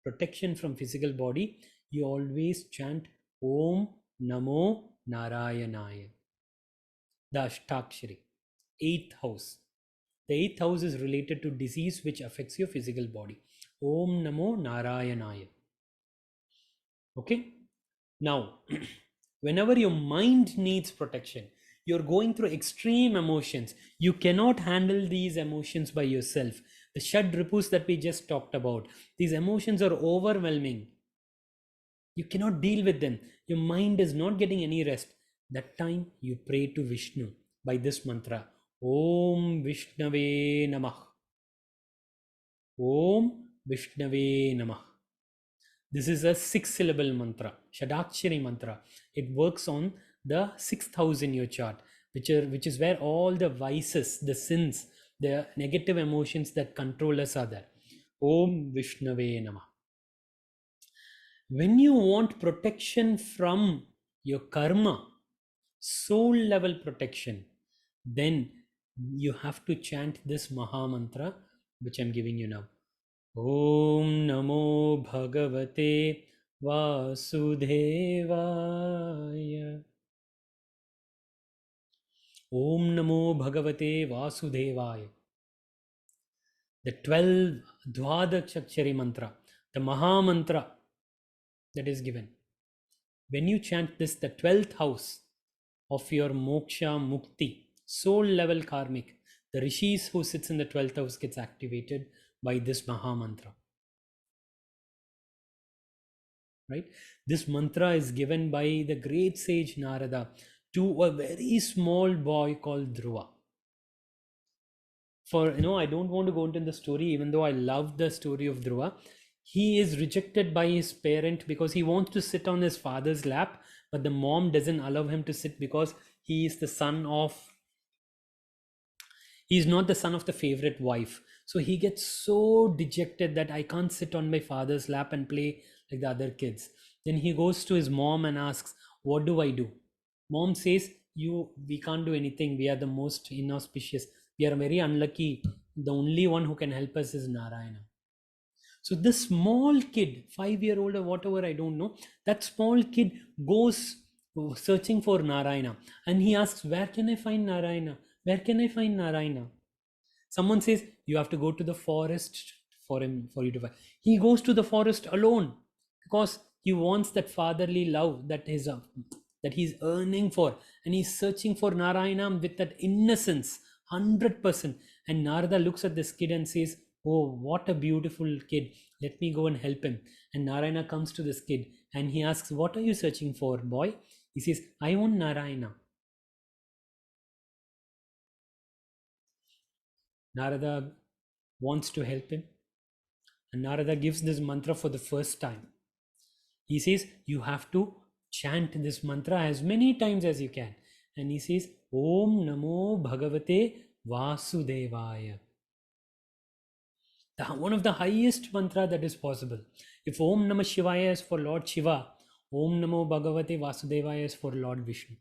protection from physical body, you always chant Om Namo Narayanaya, the Ashtakshari, eighth house. The eighth house is related to disease which affects your physical body. Om Namo Narayanaya. Okay? Now, whenever your mind needs protection, you're going through extreme emotions. You cannot handle these emotions by yourself. The Shad Ripus that we just talked about, these emotions are overwhelming. You cannot deal with them. Your mind is not getting any rest. That time you pray to Vishnu by this mantra. Om Vishnave Namah. Om Vishnave Namah. This is a 6-syllable mantra, Shadakshari mantra. It works on the 6th house in your chart, which is where all the vices, the sins, the negative emotions that control us are there. Om Vishnave Namah. When you want protection from your karma, soul level protection, then you have to chant this Maha Mantra, which I'm giving you now. Om Namo Bhagavate Vasudevaya. Om Namo Bhagavate Vasudevaya. The 12 Dvadakshari mantra, the Maha Mantra that is given. When you chant this, the 12th house of your moksha mukti, soul level karmic, the rishis who sits in the 12th house gets activated by this Maha Mantra. Right? This mantra is given by the great sage Narada to a very small boy called Dhruva. I don't want to go into the story, even though I love the story of Dhruva. He is rejected by his parent because he wants to sit on his father's lap, but the mom doesn't allow him to sit because he is not the son of the favorite wife. So he gets so dejected that I can't sit on my father's lap and play like the other kids. Then he goes to his mom and asks, what do I do? Mom says, we can't do anything. We are the most inauspicious. We are very unlucky. The only one who can help us is Narayana. So this small kid, 5-year-old or whatever, I don't know, that small kid goes searching for Narayana. And he asks, where can I find Narayana? Where can I find Narayana? Someone says, you have to go to the forest for you to find. He goes to the forest alone because he wants that fatherly love that he's earning for. And he's searching for Narayana with that innocence, 100%. And Narada looks at this kid and says, oh, what a beautiful kid. Let me go and help him. And Narayana comes to this kid and he asks, what are you searching for, boy? He says, I want Narayana. Narada wants to help him. And Narada gives this mantra for the first time. He says, you have to chant this mantra as many times as you can. And he says, Om Namo Bhagavate Vasudevaya. One of the highest mantra that is possible. If Om Namah Shivaya is for Lord Shiva, Om Namo Bhagavate Vasudevaya is for Lord Vishnu.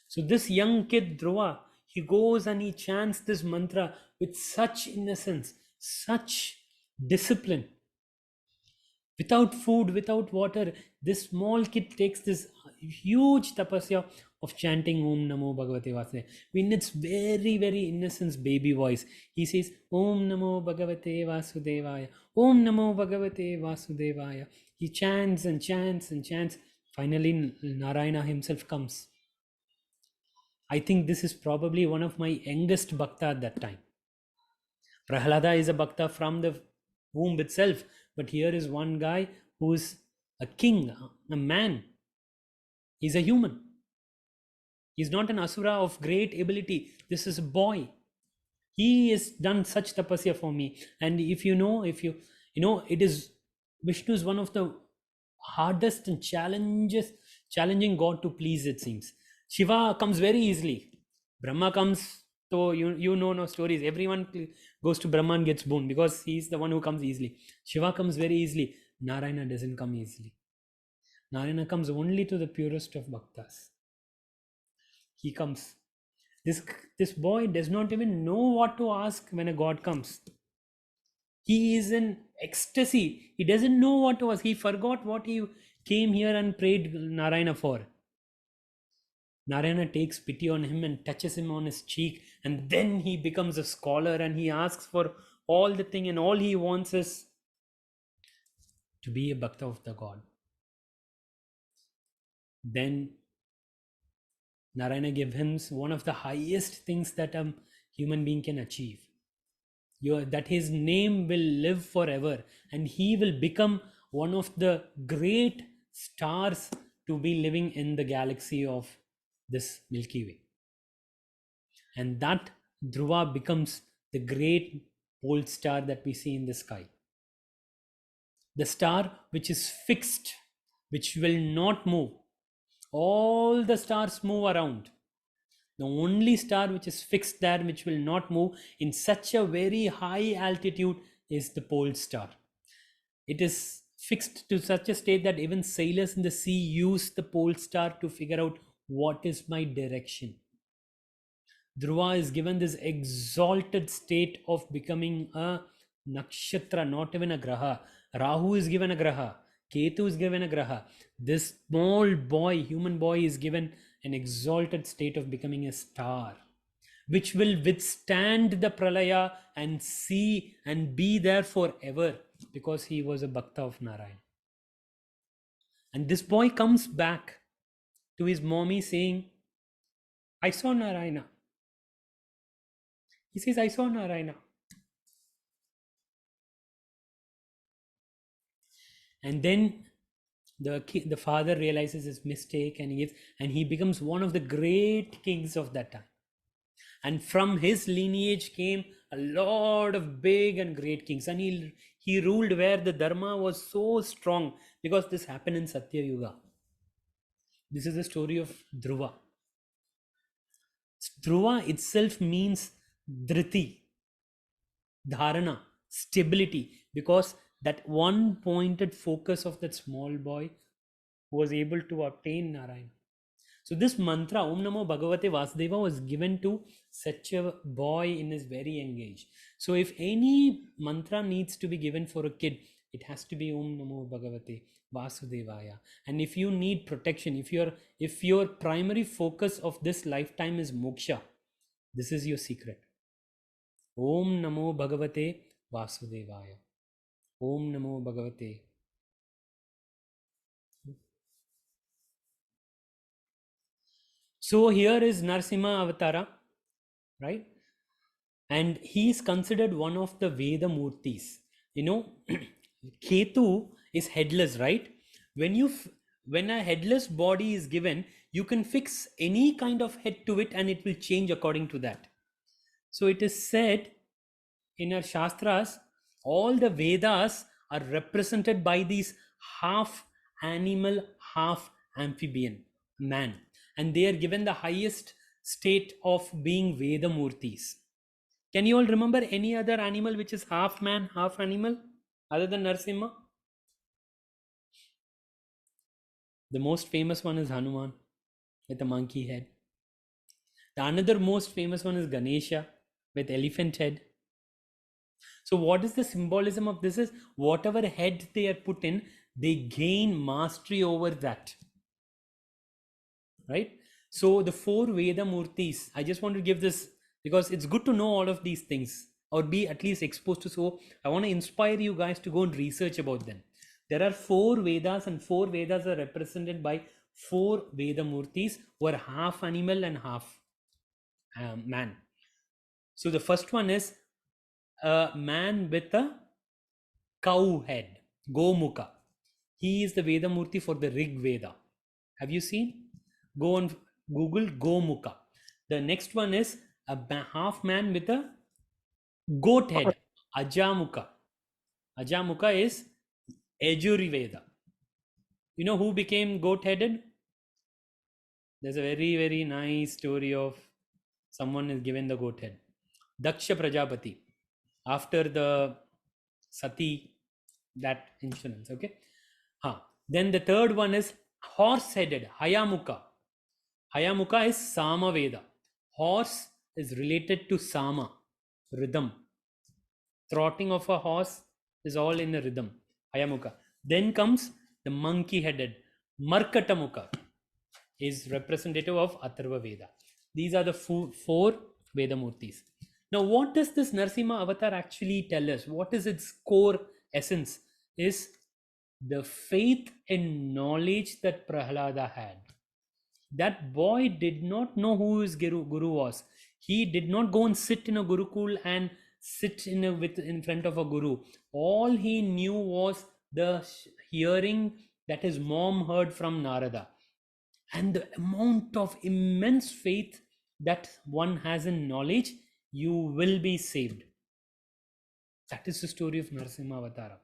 So this young kid Dhruva, he goes and he chants this mantra with such innocence, such discipline. Without food, without water, this small kid takes this huge tapasya of chanting Om Namo Bhagavate Vasudevaya. In its very, very innocent baby voice, he says, Om Namo Bhagavate Vasudevaya, Om Namo Bhagavate Vasudevaya. He chants and chants and chants. Finally, Narayana himself comes. I think this is probably one of my youngest bhakta at that time. Prahlada is a bhakta from the womb itself, but here is one guy who is a king, a man. He's a human. He's not an asura of great ability. This is a boy. He has done such tapasya for me. And if you know, it is Vishnu is one of the hardest and challenging God to please, it seems. Shiva comes very easily. Brahma comes, so you know no stories. Everyone goes to Brahma and gets boon because he's the one who comes easily. Shiva comes very easily. Narayana doesn't come easily. Narayana comes only to the purest of bhaktas. He comes. This boy does not even know what to ask when a God comes. He is in ecstasy. He doesn't know what to ask. He forgot what he came here and prayed Narayana for. Narayana takes pity on him and touches him on his cheek, and then he becomes a scholar and he asks for all the thing, and all he wants is to be a bhakta of the God. Then Narayana gives him one of the highest things that a human being can achieve. That his name will live forever, and he will become one of the great stars to be living in the galaxy of this Milky Way. And that Dhruva becomes the great pole star that we see in the sky. The star which is fixed, which will not move. All the stars move around. The only star which is fixed there, which will not move in such a very high altitude, is the pole star. It is fixed to such a state that even sailors in the sea use the pole star to figure out what is my direction. Dhruva is given this exalted state of becoming a nakshatra, not even a graha. Rahu is given a graha. Ketu is given a graha. This small boy, human boy, is given an exalted state of becoming a star, which will withstand the pralaya and see and be there forever, because he was a bhakta of Narayan. And this boy comes back to his mommy saying, I saw Narayana. He says, I saw Narayana. And then the father realizes his mistake, and he becomes one of the great kings of that time. And from his lineage came a lot of big and great kings, and he ruled where the dharma was so strong, because this happened in Satya Yuga. This is the story of Dhruva. Dhruva itself means dhriti, dharana, stability, because that one pointed focus of that small boy was able to obtain Narayana. So this mantra, Om Namo Bhagavate Vasudeva, was given to such a boy in his very young age. So if any mantra needs to be given for a kid, it has to be Om Namo Bhagavate Vasudevaya. And if you need protection, if your primary focus of this lifetime is moksha, this is your secret. Om Namo Bhagavate Vasudevaya. Om Namo Bhagavate. So here is Narsimha Avatara, right? And he is considered one of the Veda Murtis. Ketu is headless, right? When a headless body is given, you can fix any kind of head to it and it will change according to that. So it is said in our Shastras, all the Vedas are represented by these half animal, half amphibian man. And they are given the highest state of being Veda Murtis. Can you all remember any other animal which is half man, half animal, other than Narsimha? The most famous one is Hanuman with a monkey head. The another most famous one is Ganesha with elephant head. So what is the symbolism of this is, whatever head they are put in, they gain mastery over that. Right? So the four Veda Murtis, I just want to give this because it's good to know all of these things, or be at least exposed to. So I want to inspire you guys to go and research about them. There are four Vedas, and four Vedas are represented by four Veda Murtis who are half animal and half man. So the first one is a man with a cow head, Gomukha. He is the Veda Murti for the Rig Veda. Have you seen? Go on Google Gomukha. The next one is a half man with a goat head, Ajamukha. Ajamukha is Ajurveda. You know who became goat headed? There's a very, very nice story of someone is given the goat head. Daksha Prajapati. After the Sati, that insurance, okay? Then the third one is horse headed, Hayamukha. Hayamukha is Samaveda. Horse is related to Sama, rhythm. Trotting of a horse is all in a rhythm. Hayamukha. Then comes the monkey headed, Markatamukha is representative of Atharva Veda. These are the four Vedamurtis. Now, what does this Narsimha avatar actually tell us? What is its core essence? Is the faith and knowledge that Prahlada had. That boy did not know who his guru was. He did not go and sit in a Gurukul and sit in front of a guru. All he knew was the hearing that his mom heard from Narada. And the amount of immense faith that one has in knowledge, you will be saved. That is the story of Narasimha Avatara.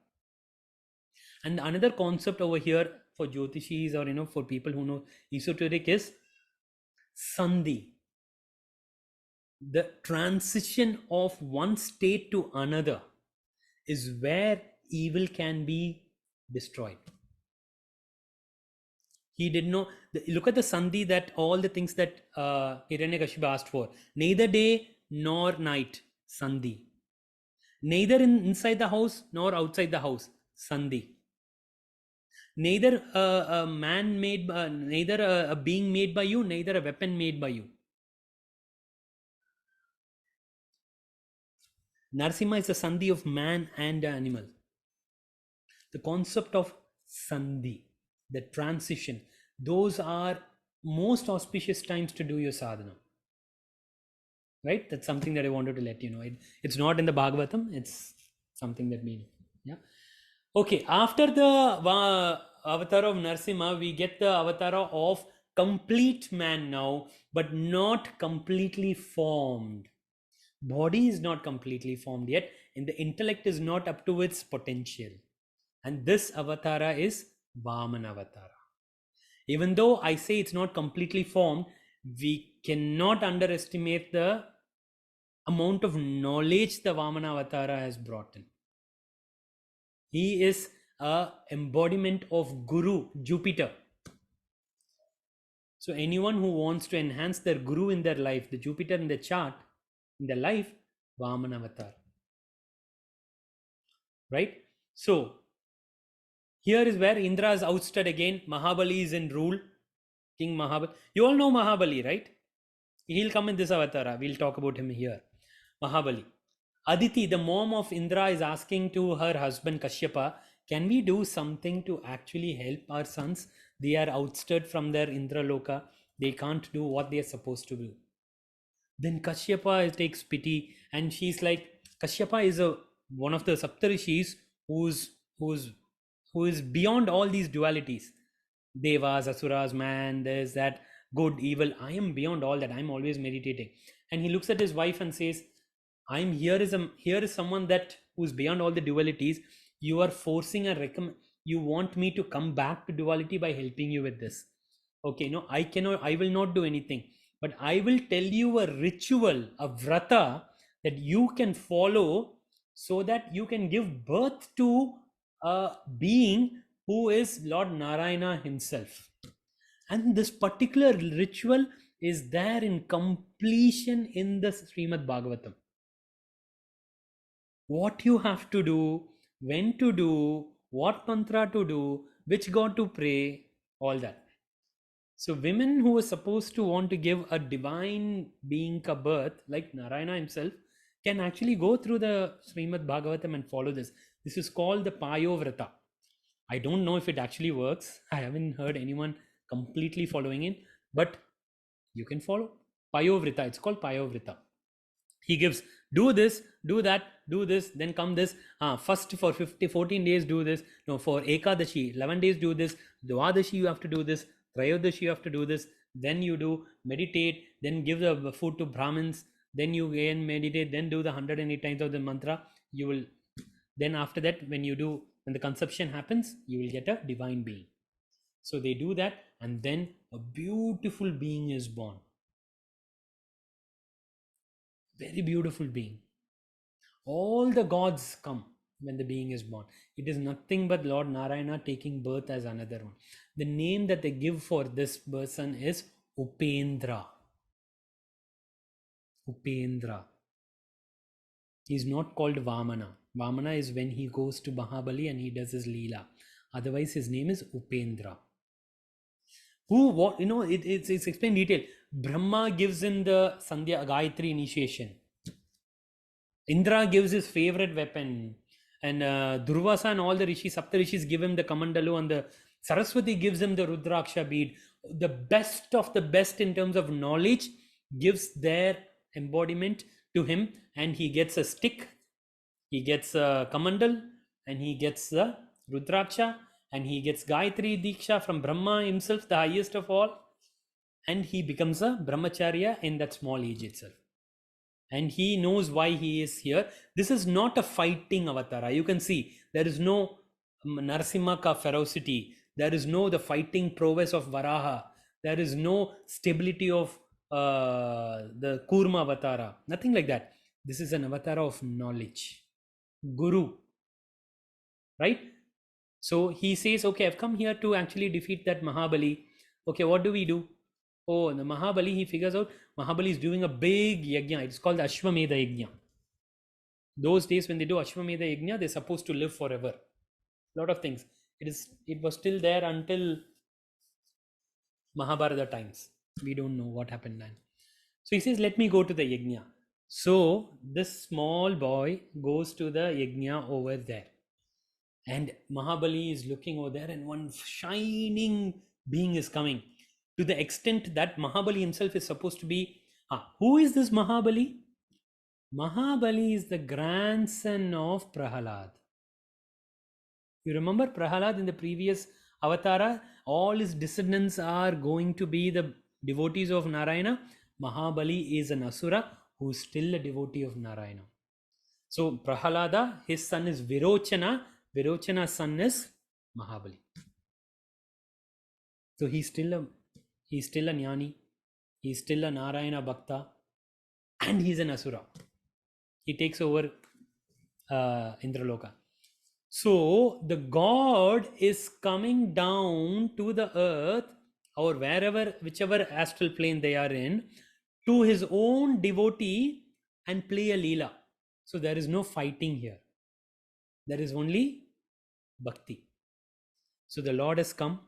And another concept over here for Jyotishis or for people who know esoteric is Sandhi. The transition of one state to another is where evil can be destroyed. He did not look at the Sandhi, that all the things that Hiranyakashipu asked for. Neither day nor night, Sandhi. Neither inside the house nor outside the house, Sandhi. Neither a man made, neither a being made by you, neither a weapon made by you. Narasimha is the Sandhi of man and animal. The concept of Sandhi, the transition, those are most auspicious times to do your sadhana. Right? That's something that I wanted to let you know. It's not in the Bhagavatam, it's something that we know. Yeah. Okay, after the avatar of Narasimha, we get the avatar of complete man now, but not completely formed. Body is not completely formed yet, and the intellect is not up to its potential. And this avatara is Vamana avatara. Even though I say it's not completely formed, we cannot underestimate the amount of knowledge the Vamana avatara has brought in. He is an embodiment of Guru, Jupiter. So anyone who wants to enhance their Guru in their life, the Jupiter in the chart, in their life, Vamana avatar. Right? So here is where Indra is ousted again. Mahabali is in rule. King Mahabali. You all know Mahabali, right? He'll come in this avatara. We'll talk about him here. Mahabali. Aditi, the mom of Indra, is asking to her husband Kashyapa, can we do something to actually help our sons? They are ousted from their Indra Loka. They can't do what they are supposed to do. Then Kashyapa takes pity, and she's like, Kashyapa is one of the Saptarishis who is beyond all these dualities. Devas, Asuras, man, there's that, good, evil. I am beyond all that. I'm always meditating. And he looks at his wife and says, I'm here is someone that who's beyond all the dualities. You are forcing you want me to come back to duality by helping you with this. Okay, no, I will not do anything. But I will tell you a ritual, a vrata that you can follow so that you can give birth to a being who is Lord Narayana himself. And this particular ritual is there in completion in the Srimad Bhagavatam. What you have to do, when to do, what mantra to do, which God to pray, all that. So women who are supposed to want to give a divine being a birth, like Narayana himself, can actually go through the Srimad Bhagavatam and follow this. This is called the Payovrata. I don't know if it actually works. I haven't heard anyone completely following it, but you can follow. Payovrita, it's called Payovrita. He gives, do this, do that, do this, then come this. First for 14 days do this. No, for Ekadashi, 11 days do this. Dwadashi you have to do this. Trayodashi you have to do this. then you do meditate, then give the food to Brahmins, then you again meditate, then do the 108 times of the mantra. You will, then after that, when the conception happens, you will get a divine being. So they do that, and then a beautiful being is born. Very beautiful being. All the gods come when the being is born. It is nothing but Lord Narayana taking birth as another one. The name that they give for this person is Upendra. Upendra. He is not called Vamana. Vamana is when he goes to Mahabali and he does his Leela. Otherwise, his name is Upendra. It's explained in detail. Brahma gives him the Sandhya Gayatri initiation. Indra gives his favorite weapon. And Durvasa and all the rishis, Sapta rishis give him the Kamandalu, and the Saraswati gives him the Rudraksha bead. The best of the best in terms of knowledge gives their embodiment to him, and he gets a stick, he gets a Kamandal, and he gets the Rudraksha, and he gets Gayatri Diksha from Brahma himself, the highest of all, and he becomes a Brahmacharya in that small age itself. And he knows why he is here. This is not a fighting avatar. You can see there is no Narasimha ka ferocity. There is no the fighting prowess of Varaha. There is no stability of the Kurma avatara. Nothing like that. This is an avatar of knowledge. Guru. Right? So he says, okay, I've come here to actually defeat that Mahabali. Okay, what do we do? Oh, and the Mahabali, he figures out Mahabali is doing a big yajna. It's called the Ashwamedha Yajna. Those days when they do Ashwamedha Yajna, they're supposed to live forever. A lot of things. It was still there until Mahabharata times. We don't know what happened then. So he says, let me go to the yajna. So this small boy goes to the yajna over there. And Mahabali is looking over there, and one shining being is coming. To the extent that Mahabali himself is supposed to be... who is this Mahabali? Mahabali is the grandson of Prahalad. You remember Prahalad in the previous avatara? All his descendants are going to be the devotees of Narayana. Mahabali is an Asura who is still a devotee of Narayana. So Prahalada, his son is Virochana. Virochana's son is Mahabali. So he's still a Jnani, he's still a Narayana Bhakta, and he's an Asura. He takes over Indraloka. So the god is coming down to the earth, or whichever astral plane they are in, to his own devotee and play a Leela. So there is no fighting here. There is only Bhakti. So the Lord has come.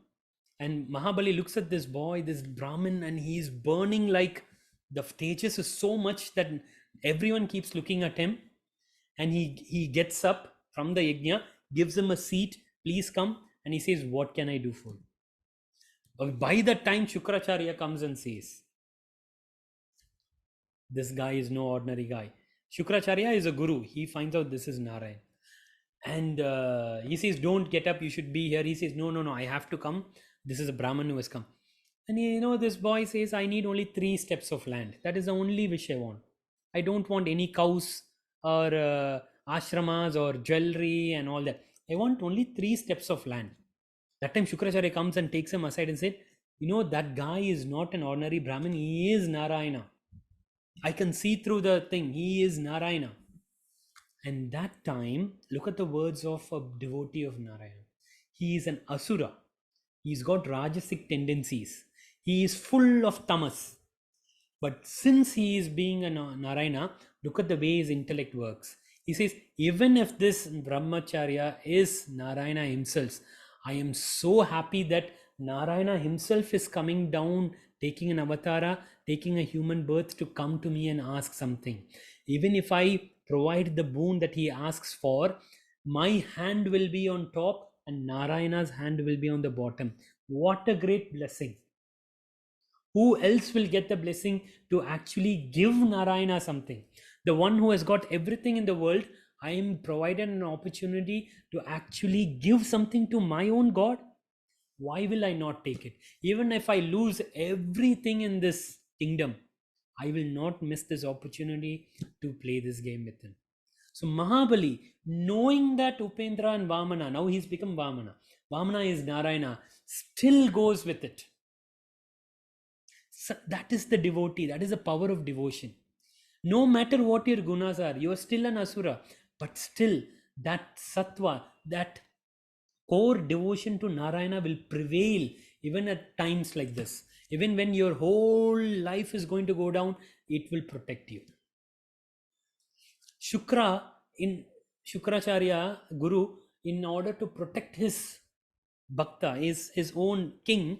And Mahabali looks at this boy, this Brahmin, and he is burning like the tejas is so much that everyone keeps looking at him. And he gets up from the yajna, gives him a seat, please come. And he says, what can I do for you? By the time Shukracharya comes and says, this guy is no ordinary guy. Shukracharya is a guru. He finds out this is Narayan. And he says, don't get up, you should be here. He says, no, I have to come. This is a Brahman who has come. And this boy says, I need only 3 steps of land. That is the only wish I want. I don't want any cows or ashramas or jewelry and all that. I want only 3 steps of land. That time Shukracharya comes and takes him aside and said, that guy is not an ordinary Brahmin. He is Narayana. I can see through the thing. He is Narayana. And that time, look at the words of a devotee of Narayana. He is an Asura. He's got Rajasic tendencies. He is full of tamas. But since he is being a Narayana, look at the way his intellect works. He says, even if this Brahmacharya is Narayana himself, I am so happy that Narayana himself is coming down, taking an avatara, taking a human birth to come to me and ask something. Even if I provide the boon that he asks for, my hand will be on top and Narayana's hand will be on the bottom. What a great blessing. Who else will get the blessing to actually give Narayana something? The one who has got everything in the world, I am provided an opportunity to actually give something to my own God. Why will I not take it? Even if I lose everything in this kingdom, I will not miss this opportunity to play this game with him. So Mahabali, knowing that Upendra and Vamana, now he's become Vamana. Vamana is Narayana, still goes with it. So that is the devotee, that is the power of devotion. No matter what your gunas are, you are still an asura, but still that sattva, that core devotion to Narayana will prevail even at times like this. Even when your whole life is going to go down, it will protect you. Shukra, in Shukracharya, Guru, in order to protect his bhakta, his own king,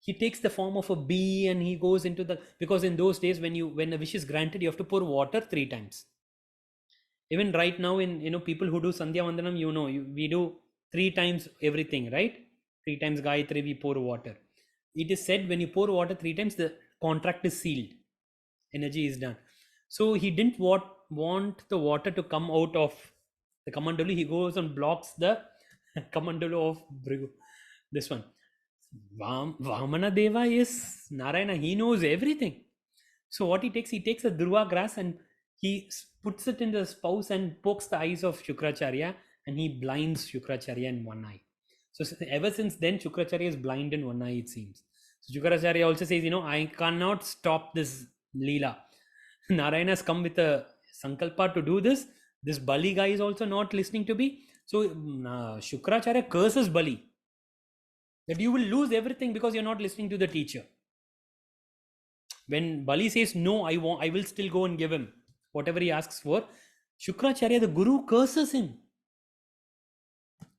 he takes the form of a bee and he goes into the, because in those days when a wish is granted, you have to pour water 3 times. Even right now, in people who do Sandhya Vandanam, we do 3 times everything, right? 3 times Gayatri, we pour water. It is said when you pour water 3 times, the contract is sealed, energy is done. So he didn't want the water to come out of the Kamandalu. He goes and blocks the Kamandalu of Brigu. This one. Vamana Deva is Narayana. He knows everything. So what he takes a Dhruva grass and he puts it in the spouse and pokes the eyes of Shukracharya, and he blinds Shukracharya in one eye. So ever since then, Shukracharya is blind in one eye, it seems. So Shukracharya also says, I cannot stop this Leela. Narayana has come with a sankalpa to do this. This Bali guy is also not listening to me. So Shukracharya curses Bali that you will lose everything because you're not listening to the teacher. When Bali says no, I will still go and give him whatever he asks for, Shukracharya, the Guru, curses him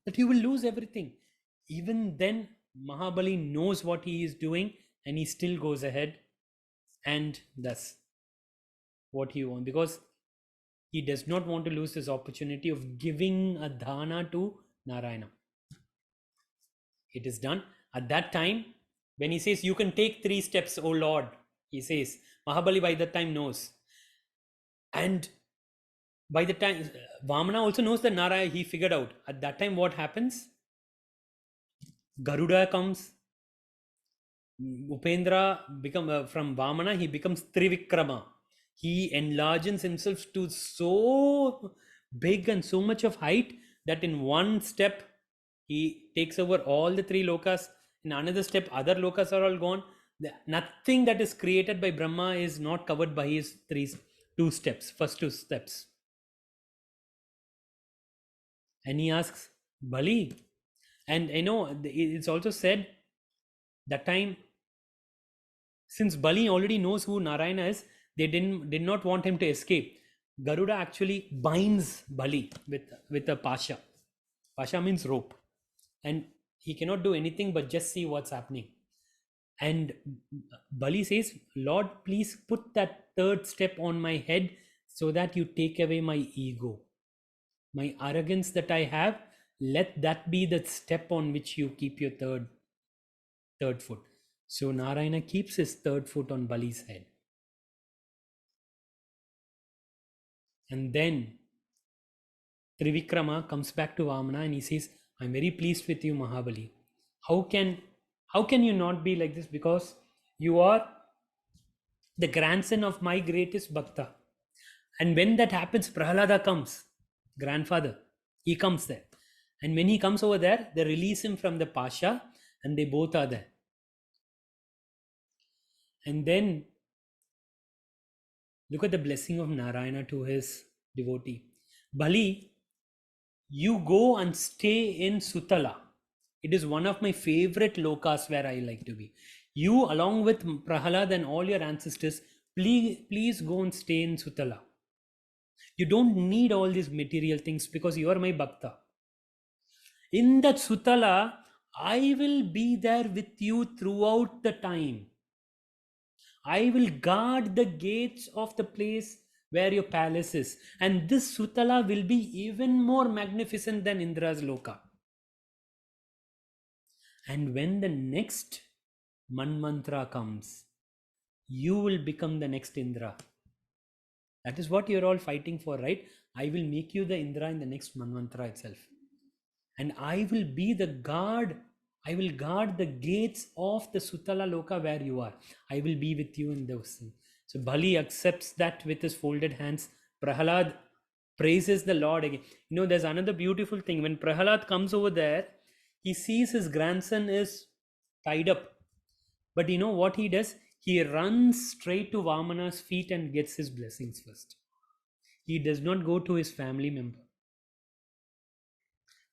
that he will lose everything. Even then, Mahabali knows what he is doing and he still goes ahead and does what he wants, because he does not want to lose this opportunity of giving a dana to Narayana. It is done. At that time, when he says, you can take 3 steps, O Lord, he says, Mahabali by that time knows. And by the time, Vamana also knows that Narayana, he figured out. At that time, what happens? Garuda comes. Upendra from Vamana, he becomes Trivikrama. He enlarges himself to so big and so much of height that in one step, he takes over all the 3 lokas. In another step, other lokas are all gone. Nothing that is created by Brahma is not covered by his first 2 steps. And he asks, Bali. And it's also said that time, since Bali already knows who Narayana is, they did not want him to escape. Garuda actually binds Bali with a pasha. Pasha means rope. And he cannot do anything but just see what's happening. And Bali says, Lord, please put that 3rd step on my head so that you take away my ego. My arrogance that I have, let that be the step on which you keep your third foot. So Narayana keeps his 3rd foot on Bali's head. And then Trivikrama comes back to Vamana and he says, I'm very pleased with you, Mahabali. How can you not be like this? Because you are the grandson of my greatest bhakta. And when that happens, Prahalada comes, grandfather. He comes there. And when he comes over there, they release him from the pasha and they both are there. And then look at the blessing of Narayana to his devotee. Bali, you go and stay in Sutala. It is one of my favorite lokas where I like to be. You, along with Prahalad and all your ancestors, please go and stay in Sutala. You don't need all these material things because you are my bhakta. In that Sutala, I will be there with you throughout the time. I will guard the gates of the place where your palace is. And this Sutala will be even more magnificent than Indra's Loka. And when the next Manmantra comes, you will become the next Indra. That is what you're all fighting for, right? I will make you the Indra in the next Manmantra itself. And I will be the guard I will guard the gates of the Sutala Loka where you are. I will be with you in those things. So Bali accepts that with his folded hands. Prahalad praises the Lord again. There's another beautiful thing. When Prahalad comes over there, he sees his grandson is tied up. But you know what he does? He runs straight to Vamana's feet and gets his blessings first. He does not go to his family member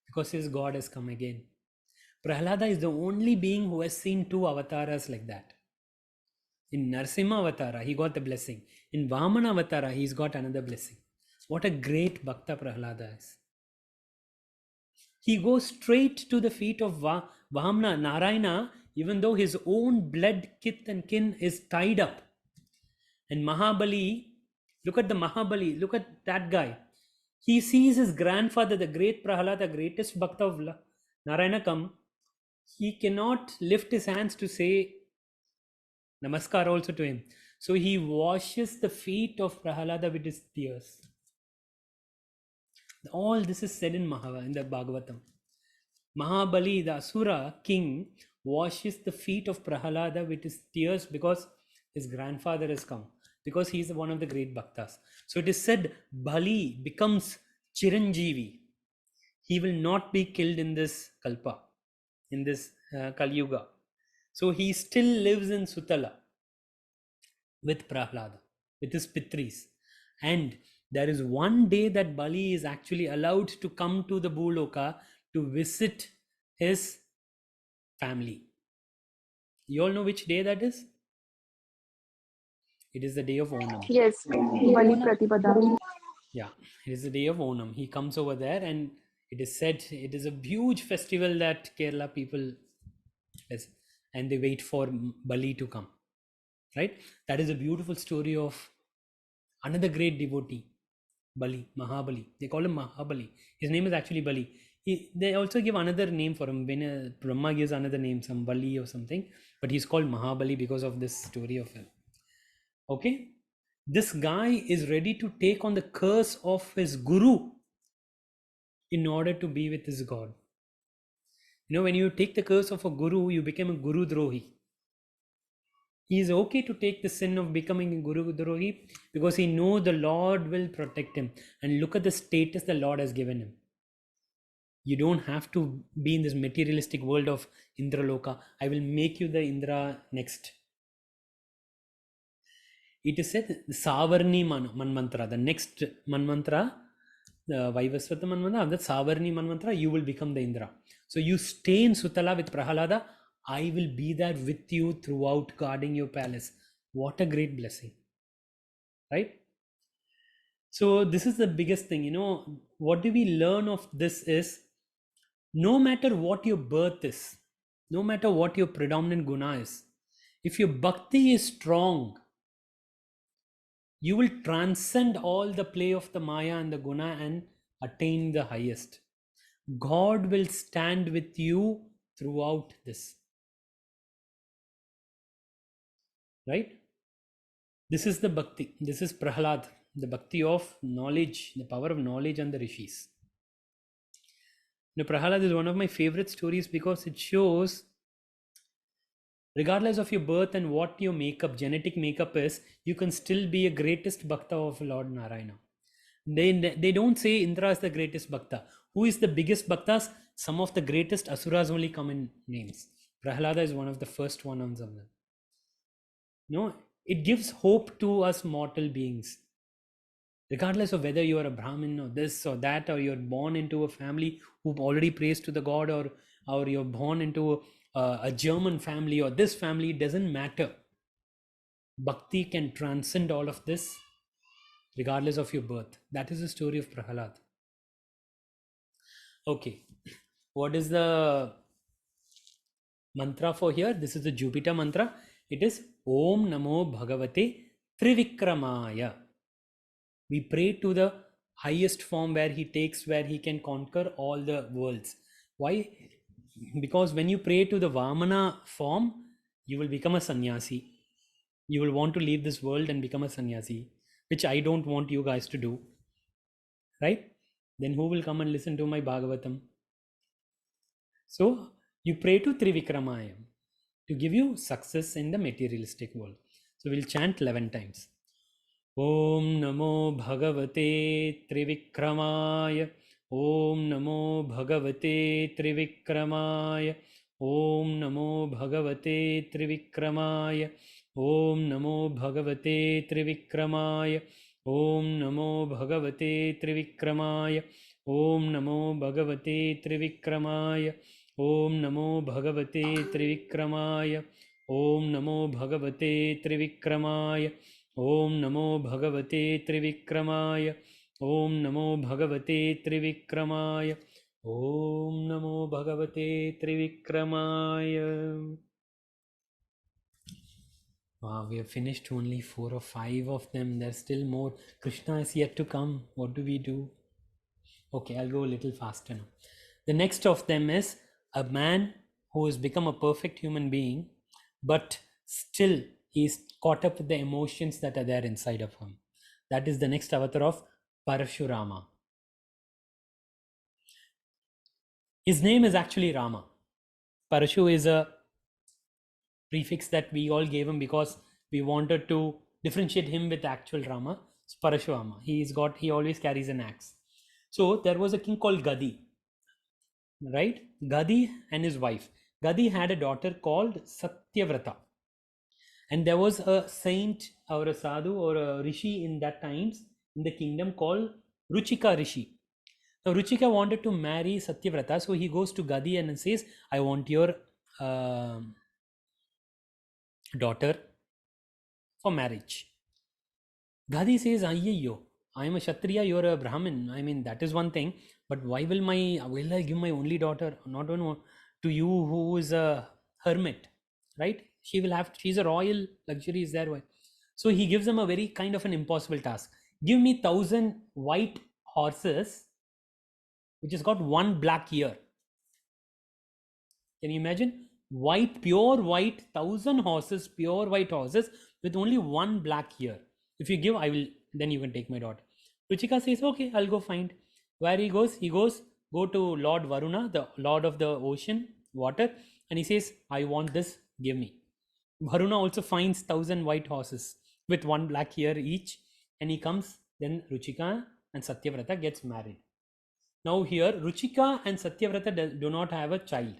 because his God has come again. Prahlada is the only being who has seen two avatars like that. In Narsimha Avatara, he got the blessing. In Vamana Avatara, he's got another blessing. What a great Bhakta Prahlada is. He goes straight to the feet of Vamana, Narayana, even though his own blood, kith and kin is tied up. And Mahabali, look at the Mahabali, look at that guy. He sees his grandfather, the great Prahlada, the greatest Bhakta of Narayana come. He cannot lift his hands to say Namaskar also to him. So he washes the feet of Prahalada with his tears. All this is said in the Bhagavatam. Mahabali, the Asura king, washes the feet of Prahalada with his tears because his grandfather has come, because he is one of the great Bhaktas. So it is said Bali becomes Chiranjeevi. He will not be killed in this Kalpa, in this Kali Yuga. So he still lives in Sutala with Prahlada, with his Pitris. And there is one day that Bali is actually allowed to come to the Bhuloka to visit his family. You all know which day that is? It is the day of Onam. Yes, Bali Pratipada. Yeah, it is the day of Onam. He comes over there, and it is said it is a huge festival that Kerala people is, and they wait for Bali to come. Right? That is a beautiful story of another great devotee, Bali, Mahabali. They call him Mahabali. His name is actually Bali. They also give another name for him. When Brahma gives another name, some Bali or something, but he's called Mahabali because of this story of him. Okay? This guy is ready to take on the curse of his guru in order to be with his God. When you take the curse of a guru, you become a guru drohi. He is okay to take the sin of becoming a guru drohi because he knows the Lord will protect him. And look at the status the Lord has given him. You don't have to be in this materialistic world of Indra Loka. I will make you the Indra next. It is said Savarni Manmantra, the next Manmantra, the Vaivasvata Manmantra, that Savarni Manmantra, you will become the Indra. So you stay in Sutala with Prahalada. I will be there with you throughout guarding your palace. What a great blessing. Right? So this is the biggest thing. What do we learn of this is, no matter what your birth is, no matter what your predominant guna is, if your bhakti is strong, you will transcend all the play of the Maya and the Guna and attain the highest. God will stand with you throughout this. Right? This is the Bhakti. This is Prahlad, the Bhakti of knowledge, the power of knowledge and the Rishis. Prahlad is one of my favorite stories because it shows, regardless of your birth and what your genetic makeup is, you can still be a greatest Bhakta of Lord Narayana. They don't say Indra is the greatest Bhakta. Who is the biggest Bhaktas? Some of the greatest Asuras only come in names. Prahlada is one of the first ones of them. It gives hope to us mortal beings. Regardless of whether you are a Brahmin or this or that, or you're born into a family who already prays to the God, or you're born into a German family or this family, it doesn't matter. Bhakti can transcend all of this regardless of your birth. That is the story of Prahalad. Okay, what is the mantra for here? This is the Jupiter mantra. It is Om Namo Bhagavate Trivikramaya. We pray to the highest form where he can conquer all the worlds. Why? Because when you pray to the Vamana form, you will become a sannyasi. You will want to leave this world and become a sannyasi, which I don't want you guys to do. Right? Then who will come and listen to my Bhagavatam? So You pray to Trivikramayam to give you success in the materialistic world. So we'll chant 11 times. Om Namo Bhagavate Trivikramaya. Om Namo Bhagavate Trivikramaya. Om Namo Bhagavate Trivikramaya. Om Namo Bhagavate Trivikramaya. Om Namo Bhagavate Trivikramaya. Om Namo Bhagavate Trivikramaya. Om Namo Bhagavate Trivikramaya. Om Namo Bhagavate Trivikramaya. Om Namo Bhagavate Trivikramaya. Om Namo Bhagavate Trivikramaya. Om Namo Bhagavate Trivikramaya. Wow, we have finished only 4 or 5 of them. There's still more. Krishna is yet to come. What do we do? Okay, I'll go a little faster now. The next of them is a man who has become a perfect human being, but still he's caught up with the emotions that are there inside of him. That is the next avatar of Parashurama. His name is actually Rama. Parashu is a prefix that we all gave him because we wanted to differentiate him with actual Rama. It's Parashurama. He always carries an axe. So there was a king called Gadi, right? Gadi and his wife. Gadi had a daughter called Satyavrata. And there was a saint or a sadhu or a rishi in that times in the kingdom called Ruchika Rishi. Now Ruchika wanted to marry Satyavrata, so he goes to Gadi and says, I want your daughter for marriage. Gadi says, Ayyo, I am a Kshatriya, you're a Brahmin. I mean, that is one thing, but why will I give my only daughter, not one to you who is a hermit, right? She's a royal, luxury is there. So he gives them a very kind of an impossible task. Give me 1,000 white horses, which has got one black ear. Can you imagine? White, pure white, 1,000 horses, pure white horses with only one black ear. If you give, then you can take my daughter. Ruchika says, okay, I'll go find. Where he goes, go to Lord Varuna, the Lord of the ocean, water, and he says, I want this, give me. Varuna also finds 1,000 white horses with one black ear each, and he comes, then Ruchika and Satyavrata gets married. Now here, Ruchika and Satyavrata do not have a child.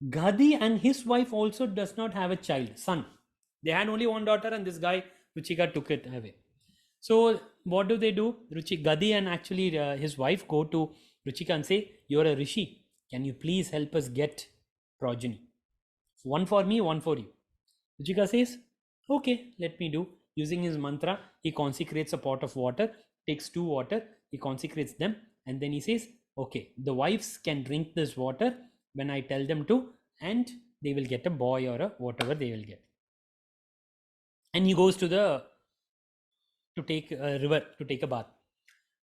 Gadi and his wife also does not have a child, son. They had only one daughter and this guy, Ruchika, took it away. So what do? Gadi and actually his wife go to Ruchika and say, you're a rishi. Can you please help us get progeny? One for me, one for you. Ruchika says, okay, let me do. Using his mantra, he consecrates a pot of water, takes 2 water, he consecrates them, and then he says, okay, the wives can drink this water when I tell them to, and they will get a boy or a whatever they will get. And he goes to take a river to take a bath.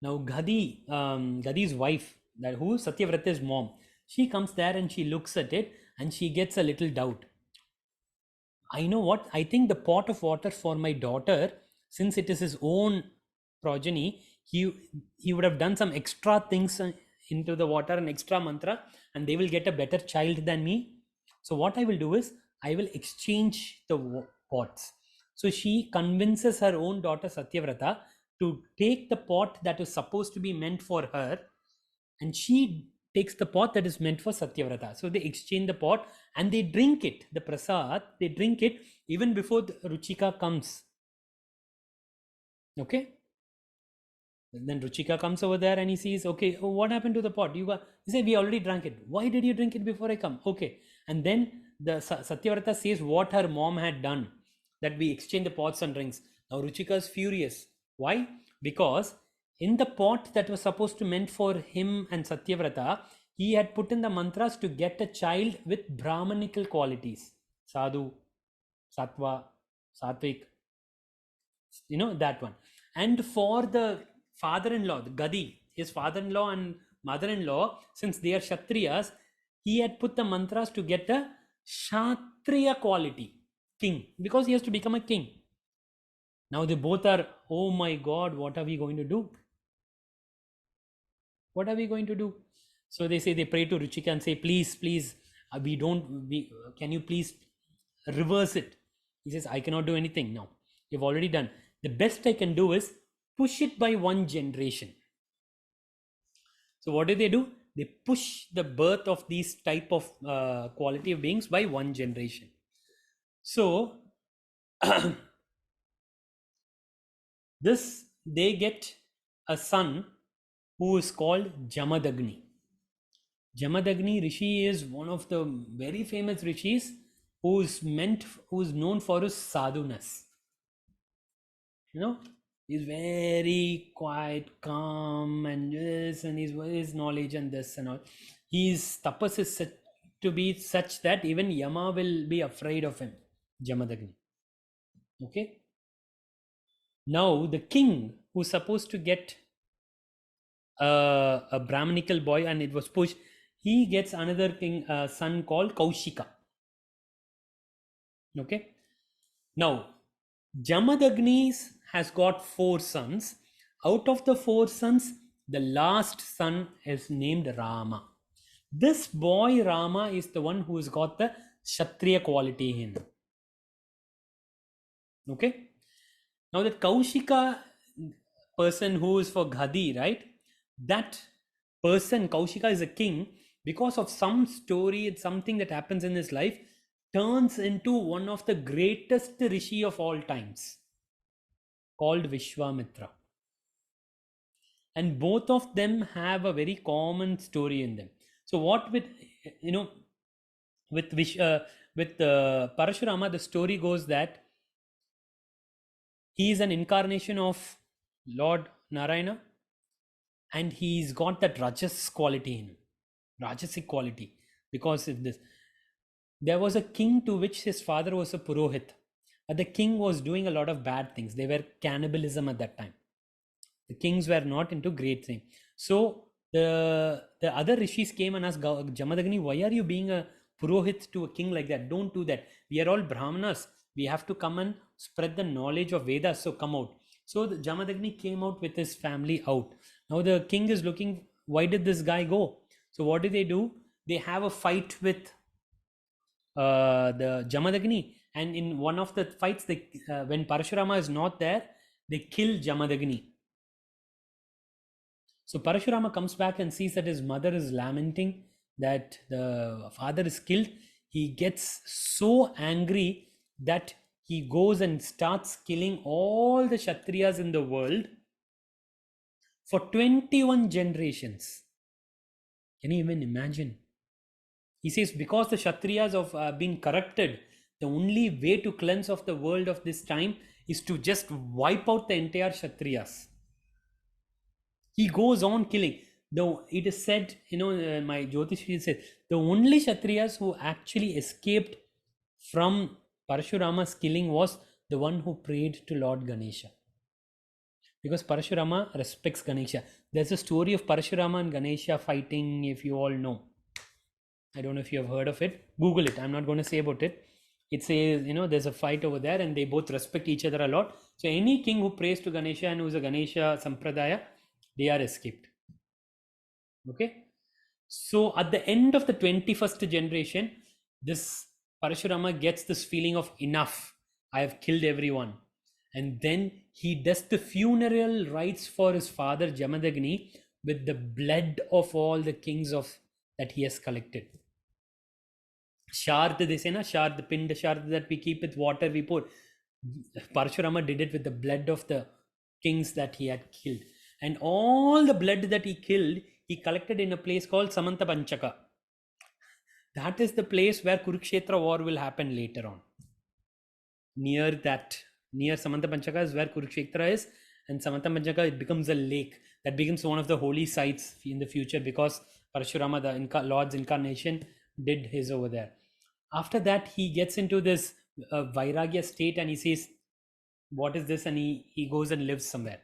Now Gadi's wife, who is Satyavrata's mom, she comes there and she looks at it and she gets a little doubt. I know what, I think the pot of water for my daughter, since it is his own progeny, he would have done some extra things into the water and extra mantra, and they will get a better child than me. So what I will do is I will exchange the pots. So she convinces her own daughter Satyavrata to take the pot that is supposed to be meant for her, and she takes the pot that is meant for Satyavrata. So they exchange the pot and they drink it, the prasad, they drink it even before the Ruchika comes. Okay. And then Ruchika comes over there and he sees, okay, what happened to the pot? He said, we already drank it. Why did you drink it before I come? Okay. And then the Satyavrata says what her mom had done, that we exchange the pots and drinks. Now Ruchika is furious. Why? Because in the pot that was supposed to meant for him and Satyavrata, he had put in the mantras to get a child with Brahmanical qualities. Sadhu, Sattva, Satvik, that one. And for the father-in-law, the Gadi, his father-in-law and mother-in-law, since they are Kshatriyas, he had put the mantras to get a Kshatriya quality, king, because he has to become a king. Now they both are, oh my God, what are we going to do? What are we going to do? So they say, they pray to Ruchika and say, please, please, can you please reverse it? He says, I cannot do anything now. You've already done. The best I can do is push it by one generation. So what do? They push the birth of these type of quality of beings by one generation. So they get a son who is called Jamadagni. Jamadagni Rishi is one of the very famous rishis who's known for his sadhunas. He's very quiet, calm, and this, and his knowledge and this and all. His tapas is said to be such that even Yama will be afraid of him, Jamadagni. Okay. Now the king who's supposed to get a Brahmanical boy, and it was pushed, he gets another son called Kaushika. Okay. Now Jamadagni has got 4 sons. Out of the 4 sons, the last son is named Rama. This boy Rama is the one who has got the Kshatriya quality in him. Okay. Now that Kaushika person who is for Ghadi, right? That person, Kaushika, is a king because of some story, it's something that happens in his life, turns into one of the greatest rishi of all times, called Vishwamitra. And both of them have a very common story in them. So what with Parashurama, the story goes that he is an incarnation of Lord Narayana, and he's got that Rajas quality in him, Rajasic quality. Because of this, there was a king to which his father was a Purohit, but the king was doing a lot of bad things. They were cannibalism at that time. The kings were not into great things. So the other rishis came and asked Jamadagni, why are you being a Purohit to a king like that? Don't do that. We are all Brahmanas. We have to come and spread the knowledge of Vedas. So come out. So the Jamadagni came out with his family out. Now the king is looking, why did this guy go? So what do? They have a fight with the Jamadagni. And in one of the fights, when Parashurama is not there, they kill Jamadagni. So Parashurama comes back and sees that his mother is lamenting that the father is killed. He gets so angry that he goes and starts killing all the Kshatriyas in the world for 21 generations. Can you even imagine? He says, because the Kshatriyas have been corrupted, the only way to cleanse of the world of this time is to just wipe out the entire Kshatriyas. He goes on killing. Though it is said, my Jyotish said, the only Kshatriyas who actually escaped from Parashurama's killing was the one who prayed to Lord Ganesha. Because Parashurama respects Ganesha. There's a story of Parashurama and Ganesha fighting, if you all know. I don't know if you have heard of it. Google it. I'm not going to say about it. It says, there's a fight over there and they both respect each other a lot. So any king who prays to Ganesha and who is a Ganesha Sampradaya, they are escaped. Okay. So at the end of the 21st generation, this Parashurama gets this feeling of enough. I have killed everyone. And then he does the funeral rites for his father Jamadagni with the blood of all the kings that he has collected. Shard, they say, Shard, the Pinda Shard that we keep with water, we pour. Parashurama did it with the blood of the kings that he had killed. And all the blood that he killed, he collected in a place called Samanta Panchaka. That is the place where Kurukshetra war will happen later on. Near Samanta Panchaka is where Kurukshetra is, and Samanta Panchaka, it becomes a lake that becomes one of the holy sites in the future because Parashurama, the Lord's incarnation, did his over there. After that, he gets into this Vairagya state and he says, what is this? And he goes and lives somewhere.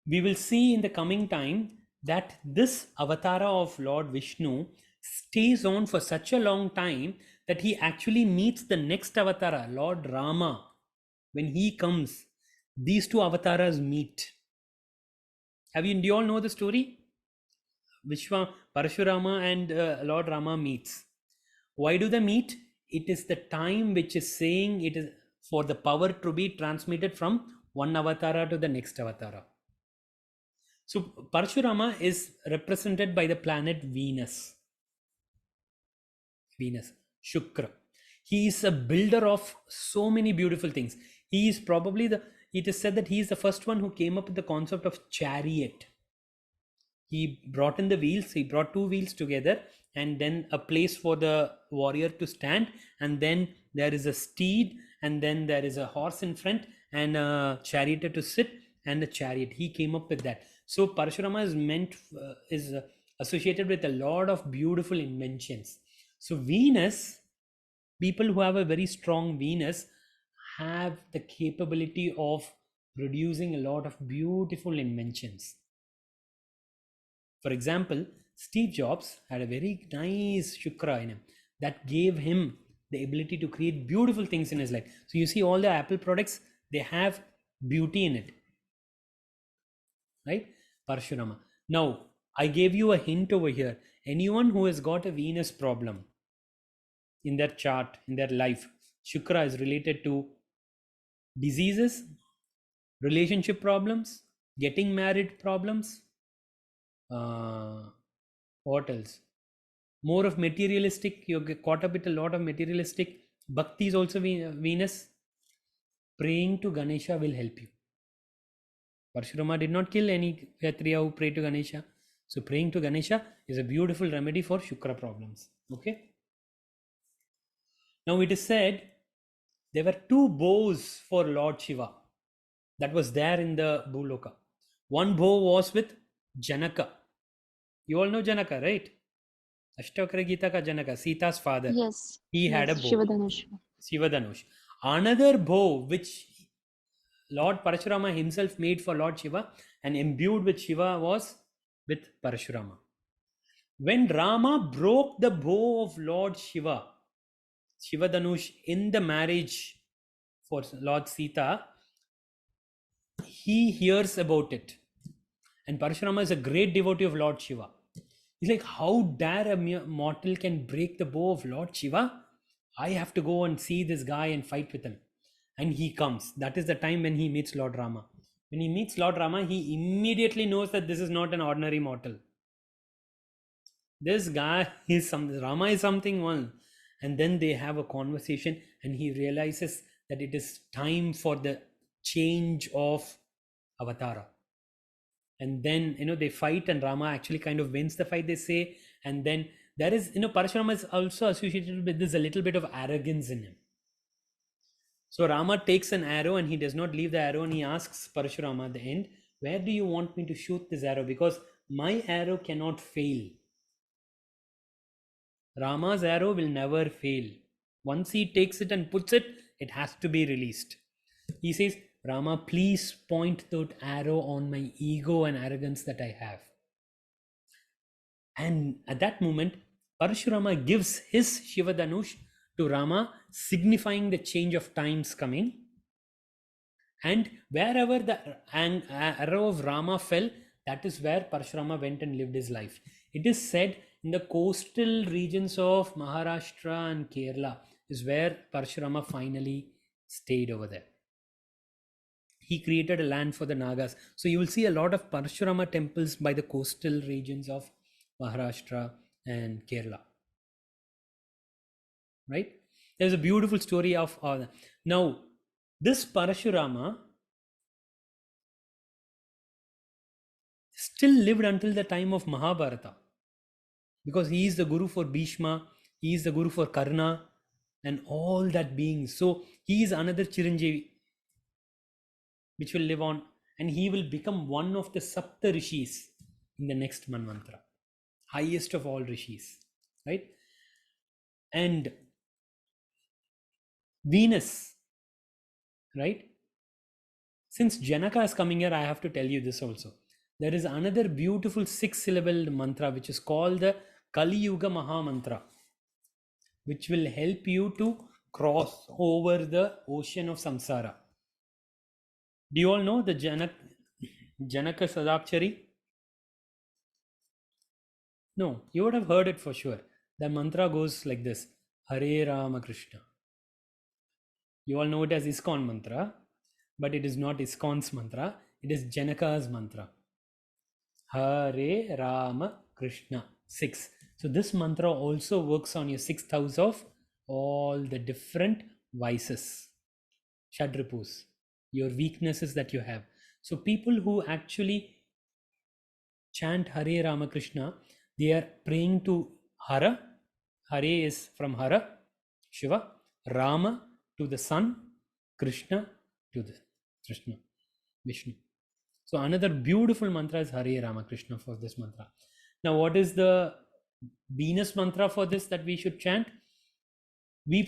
We will see in the coming time that this avatara of Lord Vishnu stays on for such a long time that he actually meets the next avatara, Lord Rama. When he comes, these two avataras meet. Do you all know the story? Parashurama and Lord Rama meets. Why do they meet? It is the time which is saying it is for the power to be transmitted from one avatara to the next avatara. So Parashurama is represented by the planet Venus. Venus, Shukra. He is a builder of so many beautiful things. He is probably it is said that he is the first one who came up with the concept of chariot. He brought in the wheels, he brought two wheels together, and then a place for the warrior to stand, and then there is a steed, and then there is a horse in front, and a charioteer to sit, and a chariot. He came up with that. So Parashurama is associated with a lot of beautiful inventions. So Venus, people who have a very strong Venus have the capability of producing a lot of beautiful inventions. For example, Steve Jobs had a very nice Shukra in him that gave him the ability to create beautiful things in his life. So you see all the Apple products, they have beauty in it. Right? Parashurama. Now, I gave you a hint over here. Anyone who has got a Venus problem in their chart, in their life, Shukra is related to diseases, relationship problems, getting married problems, what else? More of materialistic, you get caught up with a lot of materialistic. Bhakti is also Venus. Praying to Ganesha will help you. Parashurama did not kill any Kshatriya who prayed to Ganesha. So praying to Ganesha is a beautiful remedy for Shukra problems. Okay. Now it is said there were two bows for Lord Shiva that was there in the Bhuloka. One bow was with Janaka. You all know Janaka, right? Ashtavakra Gita ka Janaka, Sita's father. Yes. He had a Yes. bow. Shivadanush. Shivadanush. Another bow which Lord Parashurama himself made for Lord Shiva and imbued with Shiva was with Parashurama. When Rama broke the bow of Lord Shiva, Shivadanush, in the marriage for Lord Sita, he hears about it. And Parashurama is a great devotee of Lord Shiva. He's like, how dare a mere mortal can break the bow of Lord Shiva? I have to go and see this guy and fight with him. And he comes. That is the time when he meets Lord Rama. When he meets Lord Rama, he immediately knows that this is not an ordinary mortal. This guy is something, Rama is something one. And then they have a conversation and he realizes that it is time for the change of avatara. And then, they fight and Rama actually kind of wins the fight, they say. And then there is, Parashurama is also associated with this a little bit of arrogance in him. So Rama takes an arrow and he does not leave the arrow and he asks Parashurama at the end, where do you want me to shoot this arrow? Because my arrow cannot fail. Rama's arrow will never fail. Once he takes it and puts it, it has to be released. He says, Rama, please point that arrow on my ego and arrogance that I have. And at that moment, Parashurama gives his Shivadanush to Rama, signifying the change of times coming. And wherever the arrow of Rama fell, that is where Parashurama went and lived his life. It is said in the coastal regions of Maharashtra and Kerala is where Parashurama finally stayed over there. He created a land for the Nagas. So you will see a lot of Parashurama temples by the coastal regions of Maharashtra and Kerala. Right? There's a beautiful story of now this Parashurama still lived until the time of Mahabharata, because he is the guru for Bhishma, he is the guru for Karna and all that beings. So he is another Chiranjeevi which will live on, and he will become one of the Sapta Rishis in the next Manvantara, highest of all Rishis, right? And Venus, right? Since Janaka is coming here, I have to tell you this also. There is another beautiful 6-syllable mantra which is called the Kali Yuga Maha Mantra, which will help you to cross over the ocean of samsara. Do you all know the Janaka Sadakshari? No, you would have heard it for sure. The mantra goes like this: Hare Rama Krishna. You all know it as ISKCON mantra, but it is not ISKCON's mantra. It is Janaka's mantra. Hare Rama Krishna. 6. So this mantra also works on your sixth house of all the different vices, Shadripus, your weaknesses that you have. So people who actually chant Hare Rama Krishna, they are praying to Hara. Hare is from Hara, Shiva. Rama to the sun. Krishna to the Krishna, Vishnu. So another beautiful mantra is Hare Rama Krishna for this mantra. Now, what is the Venus mantra for this that we should chant? We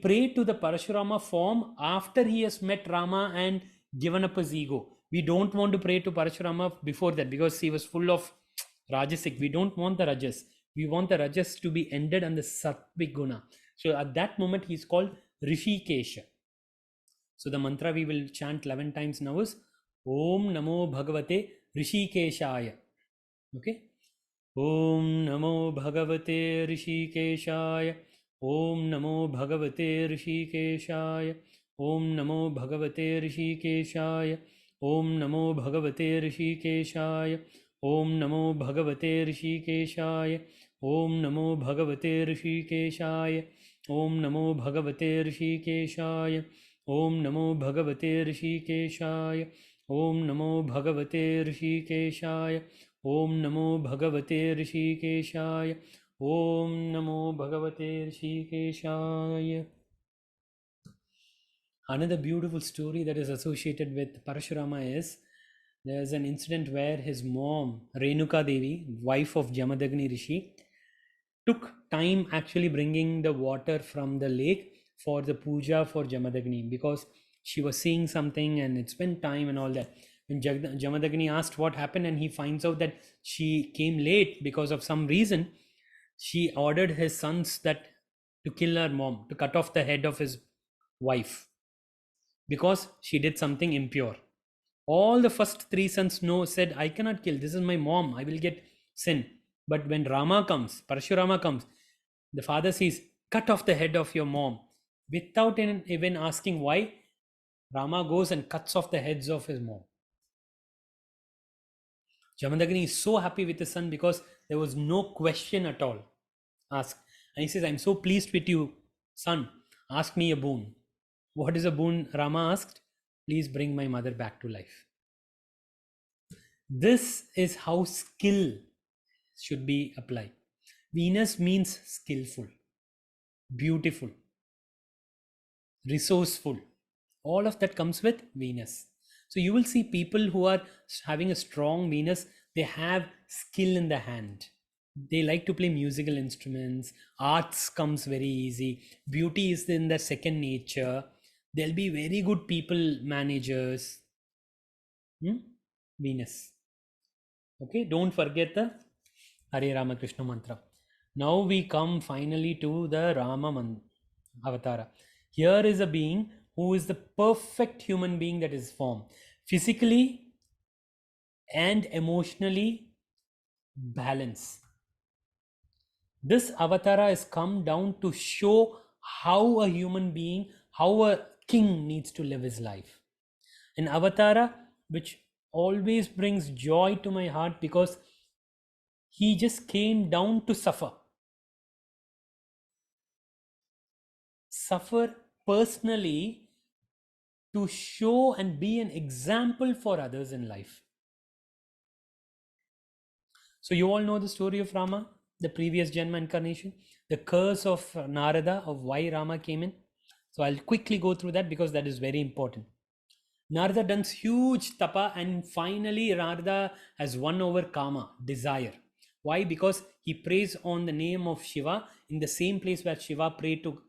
pray to the Parashurama form after he has met Rama and given up his ego. We don't want to pray to Parashurama before that because he was full of Rajasic. We don't want the Rajas. We want the Rajas to be ended on the Sattvic Guna. So at that moment, he is called Rishikesha. So the mantra we will chant 11 times now is Om Namo Bhagavate Rishikeshaya. Okay? Om Namo Bhagavate Rishikeshaya. Om Namo Bhagavate Rishikeshaya. Om Namo Bhagavate Rishikeshaya. Om Namo Bhagavate Rishikeshaya. Om Namo Bhagavate Rishikeshaya. Om Namo Bhagavate Rishikeshaya. Om Namo Bhagavate Rishikeshaya. Om Namo Bhagavate Rishikeshaya. Om Namo Bhagavate Rishikeshaya. Om Namo Bhagavate Rishikeshaya. Om Namo Bhagavate Rishikeshaya. Another beautiful story that is associated with Parashurama is there's an incident where his mom, Renuka Devi, wife of Jamadagni Rishi, took time actually bringing the water from the lake for the puja for Jamadagni because she was seeing something and it spent time and all that. When Jamadagni asked what happened and he finds out that she came late because of some reason, she ordered his sons that to kill her mom, to cut off the head of his wife because she did something impure. All the first three sons said, I cannot kill, this is my mom, I will get sin. But when Rama comes, Parashurama comes, the father says, cut off the head of your mom. Without even asking why, Rama goes and cuts off the heads of his mom. Jamadagni is so happy with his son because there was no question at all asked. And he says, I'm so pleased with you, son. Ask me a boon. What is a boon? Rama asked, please bring my mother back to life. This is how skill should be applied. Venus means skillful, beautiful, resourceful. All of that comes with Venus. So you will see people who are having a strong Venus, they have skill in the hand. They like to play musical instruments. Arts comes very easy. Beauty is in their second nature. They'll be very good people managers. Venus. Okay, don't forget the Hare Rama Krishna mantra. Now we come finally to the Rama Avatara. Here is a being who is the perfect human being that is formed. Physically and emotionally balanced. This Avatara has come down to show how a human being, how a king needs to live his life. An Avatara which always brings joy to my heart because he just came down to suffer. Suffer personally to show and be an example for others in life. So you all know the story of Rama, the previous Janma incarnation, the curse of Narada, of why Rama came in. So I'll quickly go through that because that is very important. Narada does huge tapa and finally Narada has won over Kama, desire. Why? Because he prays on the name of Shiva in the same place where Shiva prayed to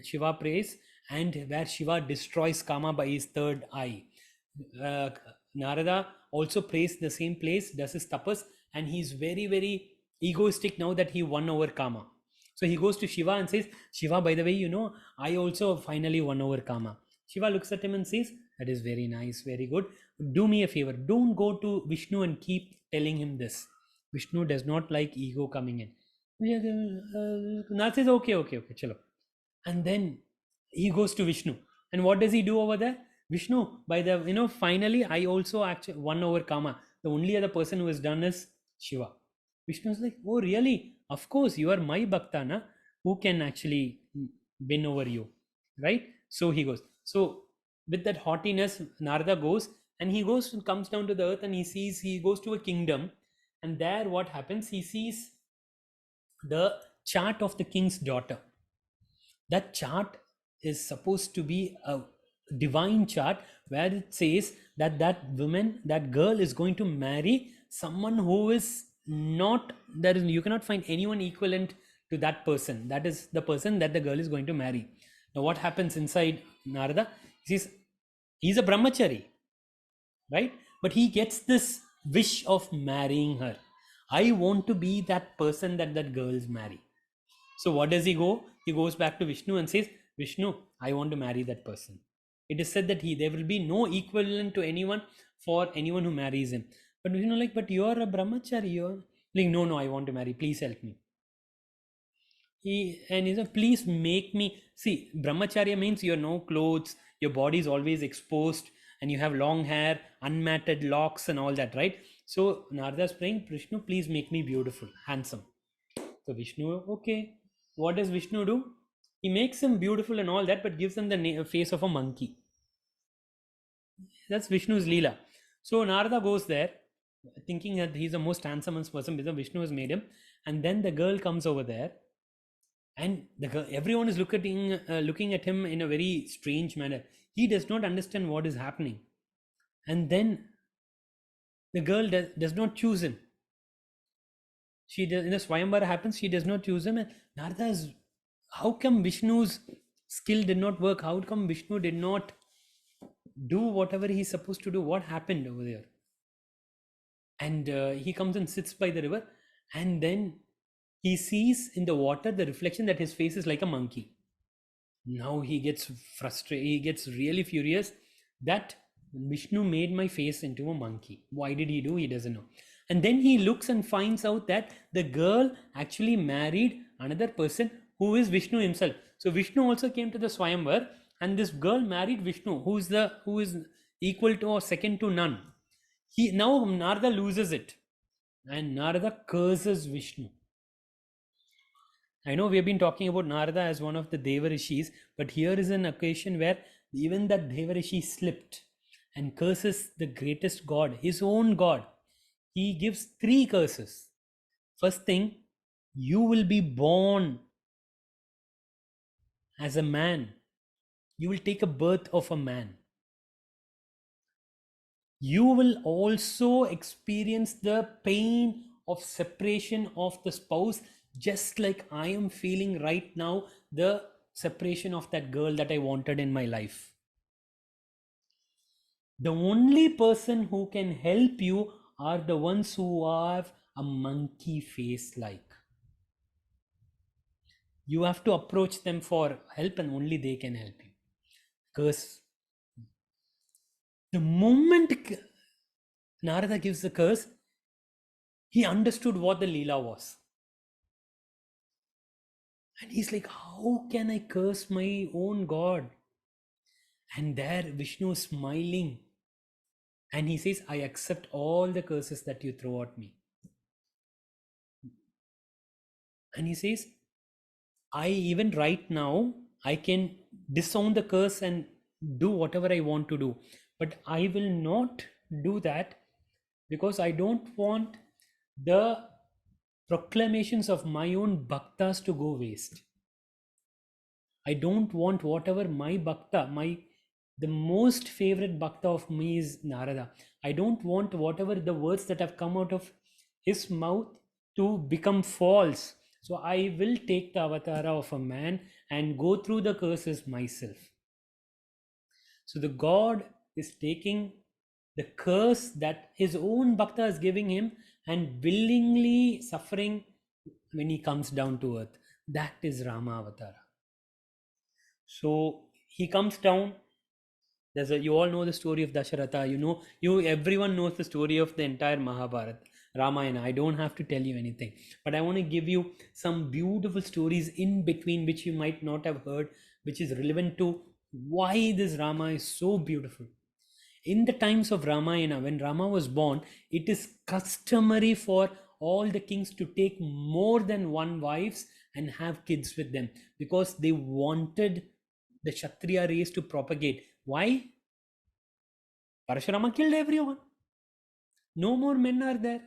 Shiva prays and where Shiva destroys Kama by his third eye. Narada also prays the same place, does his tapas, and he's very, very egoistic now that he won over Kama. So he goes to Shiva and says, Shiva, by the way, I also finally won over Kama. Shiva looks at him and says, that is very nice, very good. Do me a favor, don't go to Vishnu and keep telling him this. Vishnu does not like ego coming in. Narada says, okay, chalo. And then he goes to Vishnu. And what does he do over there? Vishnu, by the, finally, I also actually won over Kama. The only other person who has done is Shiva. Vishnu is like, oh, really? Of course, you are my Bhakta, na? Who can actually win over you, right? So he goes. So with that haughtiness, Narada goes, and he goes and comes down to the earth, and he goes to a kingdom, and there what happens? He sees the chart of the king's daughter. That chart is supposed to be a divine chart where it says that that girl is going to marry someone who is not, there is, you cannot find anyone equivalent to that person. That is the person that the girl is going to marry. Now what happens inside Narada? He's a brahmachari, right? But he gets this wish of marrying her. I want to be that person that girls marry. So what does he go? He goes back to Vishnu and says, Vishnu, I want to marry that person. It is said that there will be no equivalent to anyone for anyone who marries him. But Vishnu like, but you're a brahmachari. You're like, no, I want to marry. Please help me. He said, please make me. See, brahmacharya means you have no clothes, your body is always exposed, and you have long hair, unmatted locks, and all that, right? So Narada is praying, Vishnu, please make me beautiful, handsome. So Vishnu, okay. What does Vishnu do? He makes him beautiful and all that, but gives him the face of a monkey. That's Vishnu's Leela. So Narada goes there, thinking that he's the most handsome person because Vishnu has made him. And then the girl comes over there, and everyone is looking at him in a very strange manner. He does not understand what is happening. And then the girl does not choose him. She does, in the Swayamvara happens, she does not choose him. And Narada is, how come Vishnu's skill did not work? How come Vishnu did not do whatever he's supposed to do? What happened over there? And he comes and sits by the river, and then he sees in the water the reflection that his face is like a monkey. Now he gets frustrated, he gets really furious that Vishnu made my face into a monkey. Why did he do? He doesn't know. And then he looks and finds out that the girl actually married another person who is Vishnu himself. So Vishnu also came to the Swayamvar, and this girl married Vishnu, who is equal to or second to none. Now Narada loses it, and Narada curses Vishnu. I know we have been talking about Narada as one of the Deva Rishis, but here is an occasion where even that Deva Rishi slipped and curses the greatest god, his own god. He gives 3 curses. First thing, you will be born as a man. You will take a birth of a man. You will also experience the pain of separation of the spouse, just like I am feeling right now the separation of that girl that I wanted in my life. The only person who can help you are the ones who have a monkey face like. You have to approach them for help, and only they can help you. Because the moment Narada gives the curse, he understood what the Leela was. And he's like, how can I curse my own God? And there Vishnu is smiling. And he says, I accept all the curses that you throw at me. And he says, even right now, I can disown the curse and do whatever I want to do. But I will not do that because I don't want the proclamations of my own bhaktas to go waste. I don't want whatever my bhakta, the most favorite bhakta of me is Narada. I don't want whatever the words that have come out of his mouth to become false. So I will take the avatara of a man and go through the curses myself. So the God is taking the curse that his own bhakta is giving him and willingly suffering when he comes down to earth. That is Rama Avatara. So he comes down. You all know the story of Dasharatha. Everyone knows the story of the entire Mahabharata. Ramayana. I don't have to tell you anything, but I want to give you some beautiful stories in between which you might not have heard, which is relevant to why this Rama is so beautiful. In the times of Ramayana, when Rama was born, it is customary for all the kings to take more than one wives and have kids with them, because they wanted the Kshatriya race to propagate. Why? Parashurama killed everyone. No more men are there.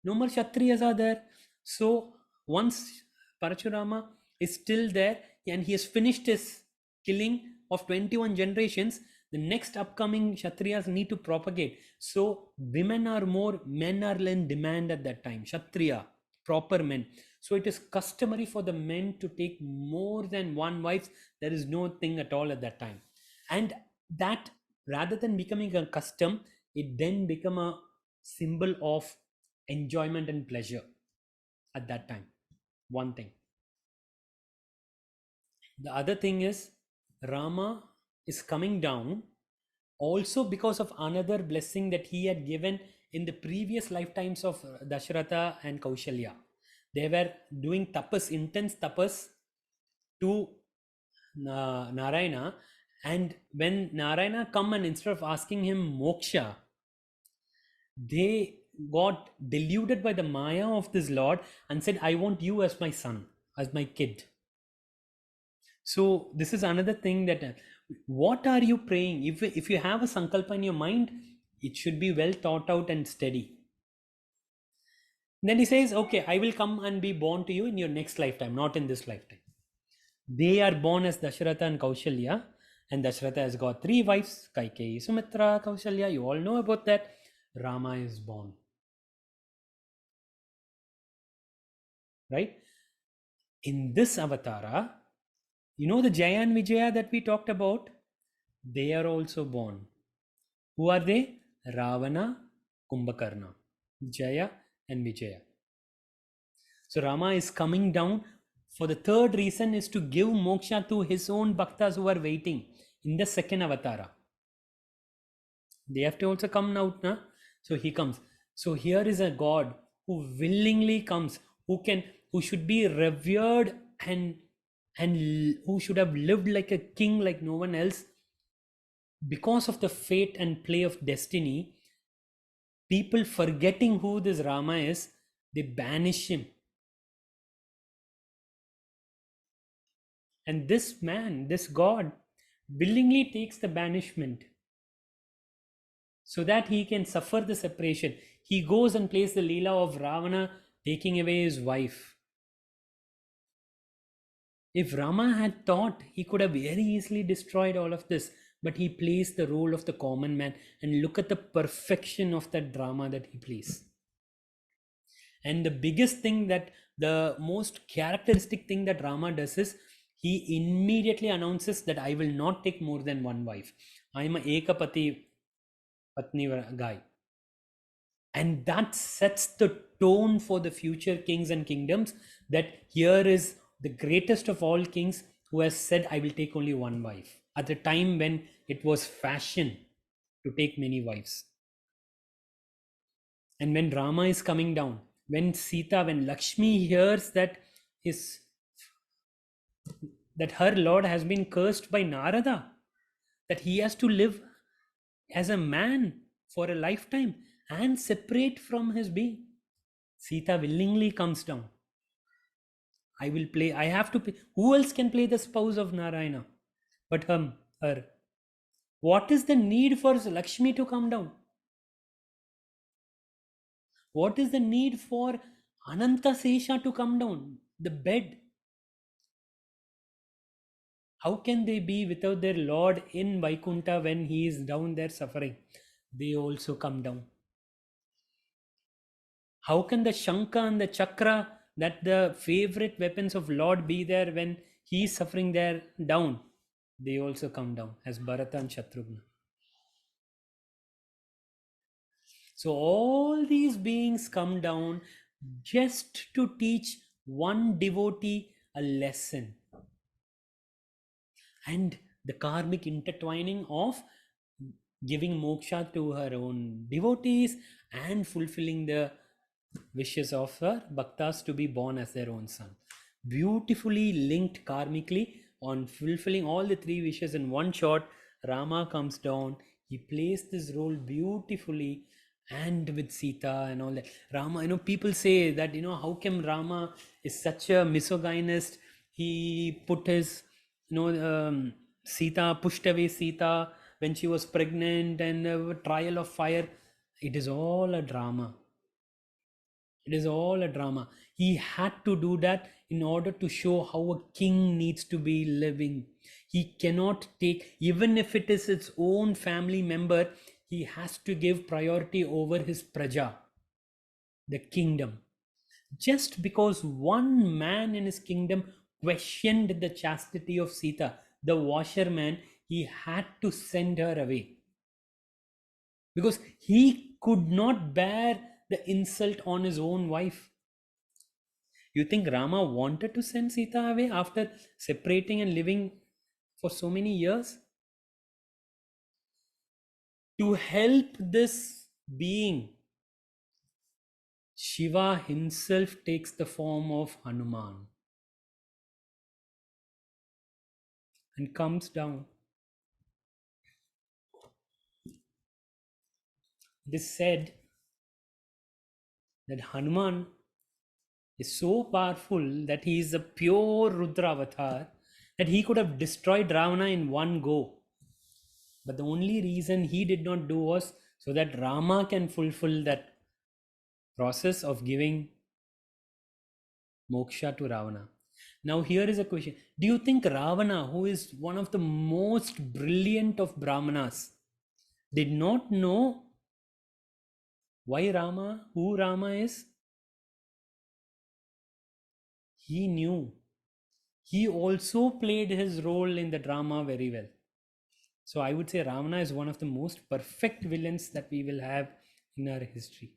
No more Kshatriyas are there. So once Parashurama is still there and he has finished his killing of 21 generations, the next upcoming Kshatriyas need to propagate. So women are more, men are in demand at that time. Kshatriya, proper men. So it is customary for the men to take more than one wife. There is no thing at all at that time. And that, rather than becoming a custom, it then become a symbol of enjoyment and pleasure at that time. One thing. The other thing is, Rama is coming down also because of another blessing that he had given in the previous lifetimes of Dasharatha and Kaushalya. They were doing tapas, intense tapas to Narayana, and when Narayana come and instead of asking him moksha, they got deluded by the maya of this Lord and said, I want you as my son, as my kid. So this is another thing that what are you praying? If you have a sankalpa in your mind, it should be well thought out and steady. Then he says, okay, I will come and be born to you in your next lifetime, not in this lifetime. They are born as Dasharatha and Kaushalya, and Dasharatha has got 3 wives, Kaikeyi, Sumitra, Kaushalya. You all know about that. Rama is born. Right? In this avatara, you know the Jaya and Vijaya that we talked about? They are also born. Who are they? Ravana, Kumbhakarna, Jaya and Vijaya. So Rama is coming down for the third reason, is to give moksha to his own bhaktas who are waiting in the second avatara. They have to also come out, na? So he comes. So here is a God who willingly comes, who should be revered and who should have lived like a king like no one else. Because of the fate and play of destiny, people forgetting who this Rama is, they banish him. And this man, this God, willingly takes the banishment so that he can suffer the separation. He goes and plays the Leela of Ravana taking away his wife. If Rama had thought, he could have very easily destroyed all of this, but he plays the role of the common man, and look at the perfection of that drama that he plays. And the biggest thing, that the most characteristic thing that Rama does is, he immediately announces that I will not take more than one wife. I am a Ekapati Patni guy. And that sets the tone for the future kings and kingdoms, that here is the greatest of all kings who has said, I will take only one wife, at the time when it was fashion to take many wives. And when Rama is coming down, when Sita, when Lakshmi hears that her lord has been cursed by Narada, that he has to live as a man for a lifetime and separate from his being, Sita willingly comes down. I have to play. Who else can play the spouse of Narayana but her? What is the need for Lakshmi to come down? What is the need for Ananta Sesha to come down? The bed. How can they be without their Lord in Vaikunta when he is down there suffering? They also come down. How can the Shanka and the Chakra, that the favorite weapons of Lord, be there when he is suffering there down? They also come down as Bharata and Shatrughna. So all these beings come down just to teach one devotee a lesson. And the karmic intertwining of giving moksha to her own devotees and fulfilling the wishes of her bhaktas to be born as their own son. Beautifully linked karmically on fulfilling all the three wishes in one shot. Rama comes down, he plays this role beautifully, and with Sita and all that. Rama, people say that, how come Rama is such a misogynist? He put his, Sita, pushed away Sita when she was pregnant, and a trial of fire. It is all a drama. It is all a drama. He had to do that in order to show how a king needs to be living. He cannot take, even if it is its own family member, he has to give priority over his praja, the kingdom. Just because one man in his kingdom questioned the chastity of Sita, the washerman, he had to send her away. Because he could not bear the insult on his own wife. You think Rama wanted to send Sita away after separating and living for so many years? To help this being, Shiva himself takes the form of Hanuman and comes down. It is said that Hanuman is so powerful that he is a pure Rudra avatar, that he could have destroyed Ravana in one go. But the only reason he did not do was so that Rama can fulfill that process of giving moksha to Ravana. Now, here is a question. Do you think Ravana, who is one of the most brilliant of Brahmanas, did not know why Rama, who Rama is? He knew. He also played his role in the drama very well. So I would say Ravana is one of the most perfect villains that we will have in our history.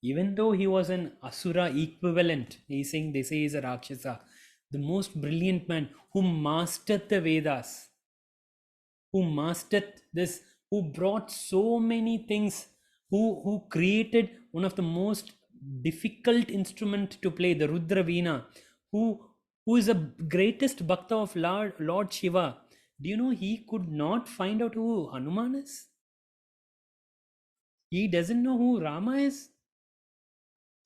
Even though he was an Asura equivalent, they say he's a Rakshasa, the most brilliant man who mastered the Vedas, who mastered this, who brought so many things, who created one of the most difficult instrument to play, the Rudra Veena, who is the greatest bhakta of Lord Shiva. Do you know he could not find out who Hanuman is? He doesn't know who Rama is.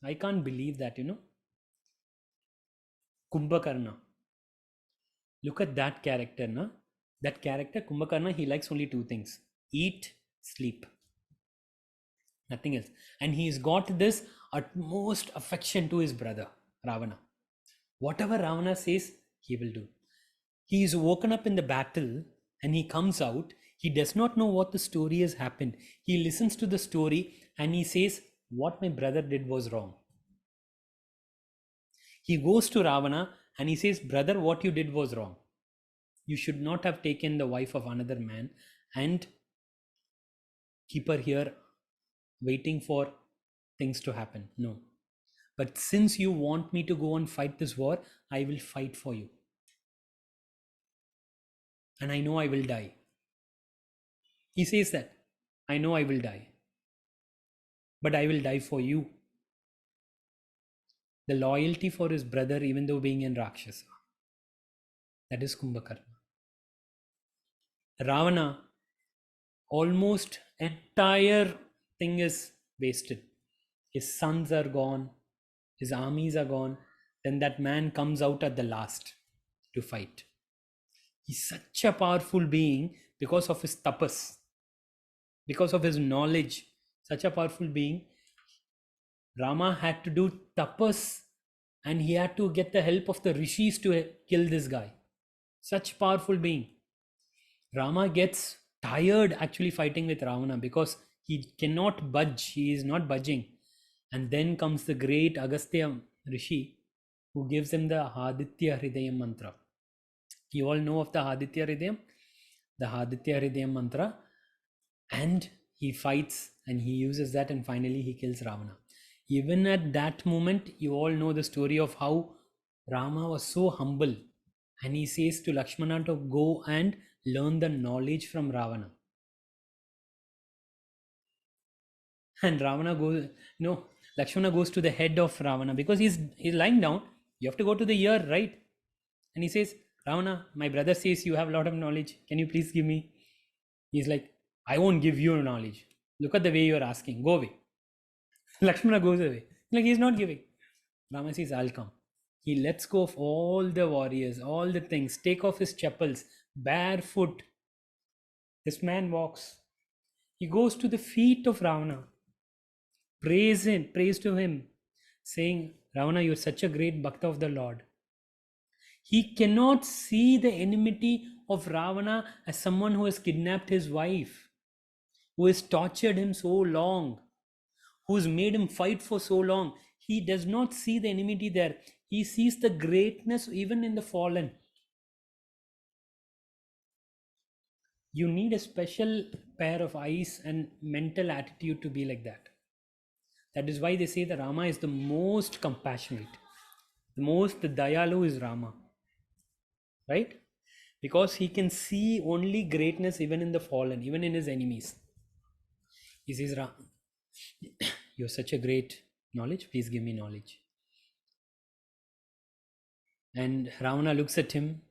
I can't believe that, Kumbhakarna. Look at that character, na? That character, Kumbhakarna, he likes only two things: eat, sleep. Nothing else. And he's got this utmost affection to his brother, Ravana. Whatever Ravana says, he will do. He is woken up in the battle and he comes out. He does not know what the story has happened. He listens to the story and he says, what my brother did was wrong. He goes to Ravana and he says, brother, what you did was wrong. You should not have taken the wife of another man and keep her here waiting for things to happen. No. But since you want me to go and fight this war, I will fight for you. And I know I will die. He says that. I know I will die. But I will die for you. The loyalty for his brother, even though being in Rakshasa. That is Kumbhakarna. Ravana, almost entire thing is wasted. His sons are gone. His armies are gone. Then that man comes out at the last to fight. He's such a powerful being because of his tapas, because of his knowledge. Such a powerful being. Rama had to do tapas and he had to get the help of the rishis to kill this guy. Such powerful being. Rama gets tired actually fighting with Ravana because he cannot budge. He is not budging. And then comes the great Agastya Rishi who gives him the Haditya Hridayam mantra. You all know of the Haditya Hridayam? The Haditya Hridayam mantra. And he fights and he uses that and finally he kills Ravana. Even at that moment, you all know the story of how Rama was so humble. And he says to Lakshmana to go and learn the knowledge from Ravana. And Ravana goes, no, Lakshmana goes to the head of Ravana because he's lying down. You have to go to the ear, right? And he says, Ravana, my brother says you have a lot of knowledge. Can you please give me? He's like, I won't give you knowledge. Look at the way you're asking. Go away. Lakshmana goes away. Like he's not giving. Rama says, I'll come. He lets go of all the warriors, all the things, take off his chappals, barefoot. This man walks. He goes to the feet of Ravana, praise to him, saying, Ravana, you're such a great bhakta of the Lord. He cannot see the enmity of Ravana as someone who has kidnapped his wife, who has tortured him so long, who's made him fight for so long. He does not see the enmity there. He sees the greatness even in the fallen. You need a special pair of eyes and mental attitude to be like that. That is why they say that Rama is the most compassionate. The Dayalu is Rama. Right? Because he can see only greatness even in the fallen, even in his enemies. He says, you're such a great knowledge, please give me knowledge. And Ravana looks at him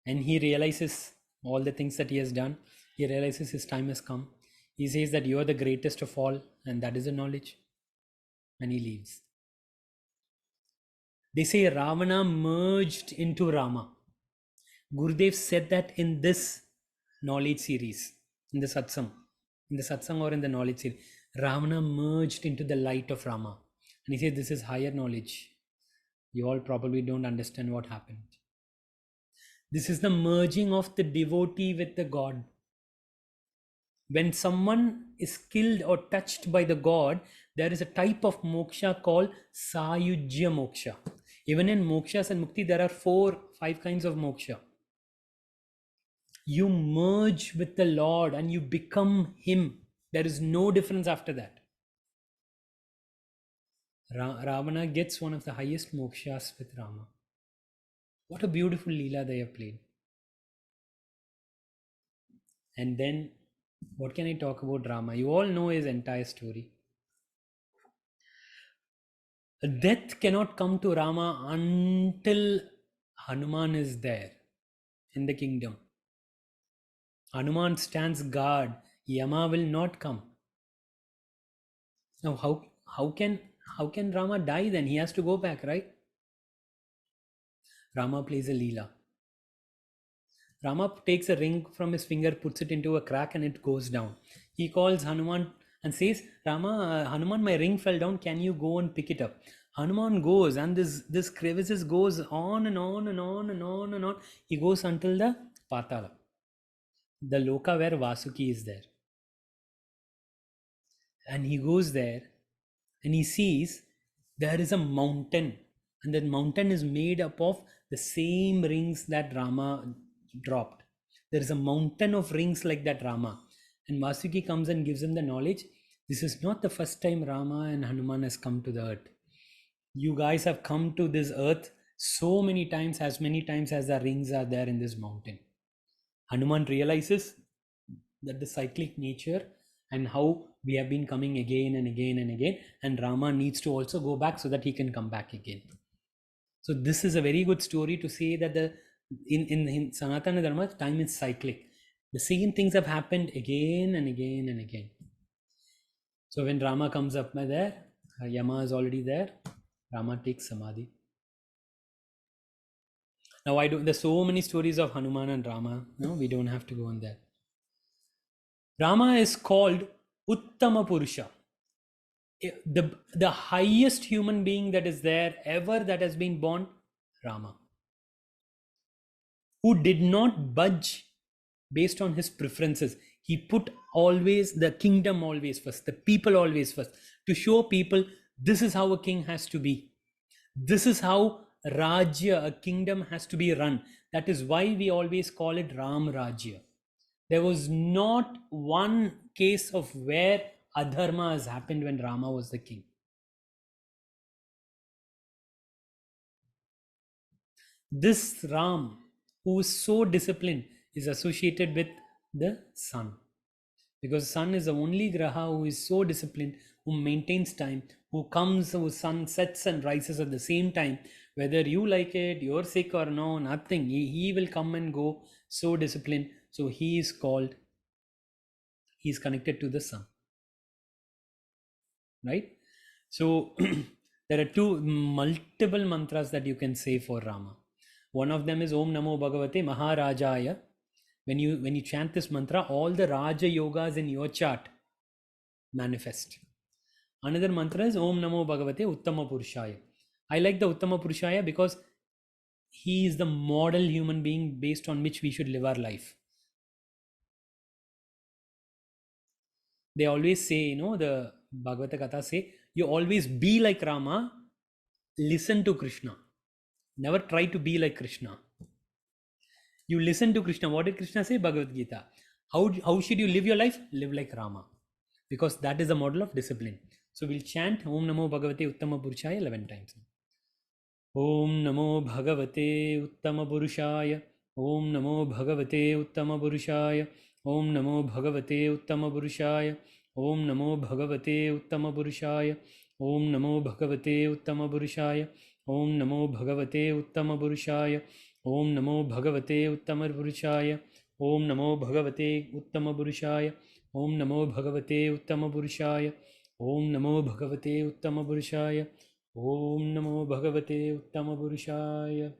and he realizes all the things that he has done. He realizes his time has come. He says that you are the greatest of all, and that is the knowledge. And he leaves. They say Ravana merged into Rama. Gurudev said that in this knowledge series, in the satsang or in the knowledge series, Ravana merged into the light of Rama. And he said, this is higher knowledge. You all probably don't understand what happened. This is the merging of the devotee with the God. When someone is killed or touched by the God, there is a type of moksha called Sayujya moksha. Even in mokshas and mukti, there are 4-5 kinds of moksha. You merge with the Lord and you become Him. There is no difference after that. Ravana gets one of the highest mokshas with Rama. What a beautiful Leela they have played. And then, what can I talk about Rama? You all know his entire story. Death cannot come to Rama until Hanuman is there in the kingdom. Hanuman stands guard. Yama will not come. Now, how can Rama die then? He has to go back, right? Rama plays a Leela. Rama takes a ring from his finger, puts it into a crack, and it goes down. He calls Hanuman and says, Hanuman, my ring fell down. Can you go and pick it up? Hanuman goes, and this crevices goes on and on and on and on and on. He goes until the Patala, the Loka where Vasuki is there. And he goes there and he sees there is a mountain, and that mountain is made up of the same rings that Rama dropped. There is a mountain of rings like that Rama. And Vasuki comes and gives him the knowledge. This is not the first time Rama and Hanuman has come to the earth. You guys have come to this earth so many times, as many times as the rings are there in this mountain. Hanuman realizes that the cyclic nature and how we have been coming again and again and again, and Rama needs to also go back so that he can come back again. So this is a very good story to say that in Sanatana Dharma, time is cyclic. The same things have happened again and again and again. So when Rama comes up by there, Yama is already there. Rama takes Samadhi. Now there's so many stories of Hanuman and Rama. No, we don't have to go on there. Rama is called Uttama Purusha. The highest human being that is there ever that has been born, Rama. Who did not budge based on his preferences. He put always the kingdom always first, the people always first, to show people this is how a king has to be. This is how Rajya, a kingdom, has to be run. That is why we always call it Ram Rajya. There was not one case of where adharma has happened when Rama was the king. This Ram, who is so disciplined, is associated with the sun. because sun is the only graha who is so disciplined, who maintains time, who comes, whose sun sets and rises at the same time. Whether you like it, you're sick or no, nothing. He will come and go, so disciplined. So he is called, he is connected to the sun, right? So there are two multiple mantras that you can say for Rama. One of them is Om Namo Bhagavate Maharajaya. When you chant this mantra, all the Raja yogas in your chart manifest. Another mantra is Om Namo Bhagavate Uttama Purushaya. I like the Uttama Purushaya because he is the model human being based on which we should live our life. They always say, the Bhagavata Katha say, you always be like Rama, listen to Krishna. Never try to be like Krishna. You listen to Krishna. What did Krishna say? Bhagavad Gita. How should you live your life? Live like Rama. Because that is the model of discipline. So we'll chant Om Namo Bhagavate Uttama Purushaya 11 times. Om Namo Bhagavate Uttama Purushaya. Om Namo Bhagavate Uttama Purushaya. Om Namo Bhagavate Uttama Purushaya. Om Namo Bhagavate Uttama Purushaya. Om Namo Bhagavate Uttama Purushaya. Om Namo Bhagavate Uttama Purushaya. Om Namo Bhagavate Uttama Purushaya. Om Namo Bhagavate Uttama Purushaya. Om Namo Bhagavate Uttama Purushaya. Om Namo Bhagavate Uttama Purushaya. Om Namo Bhagavate Uttama Purushaya.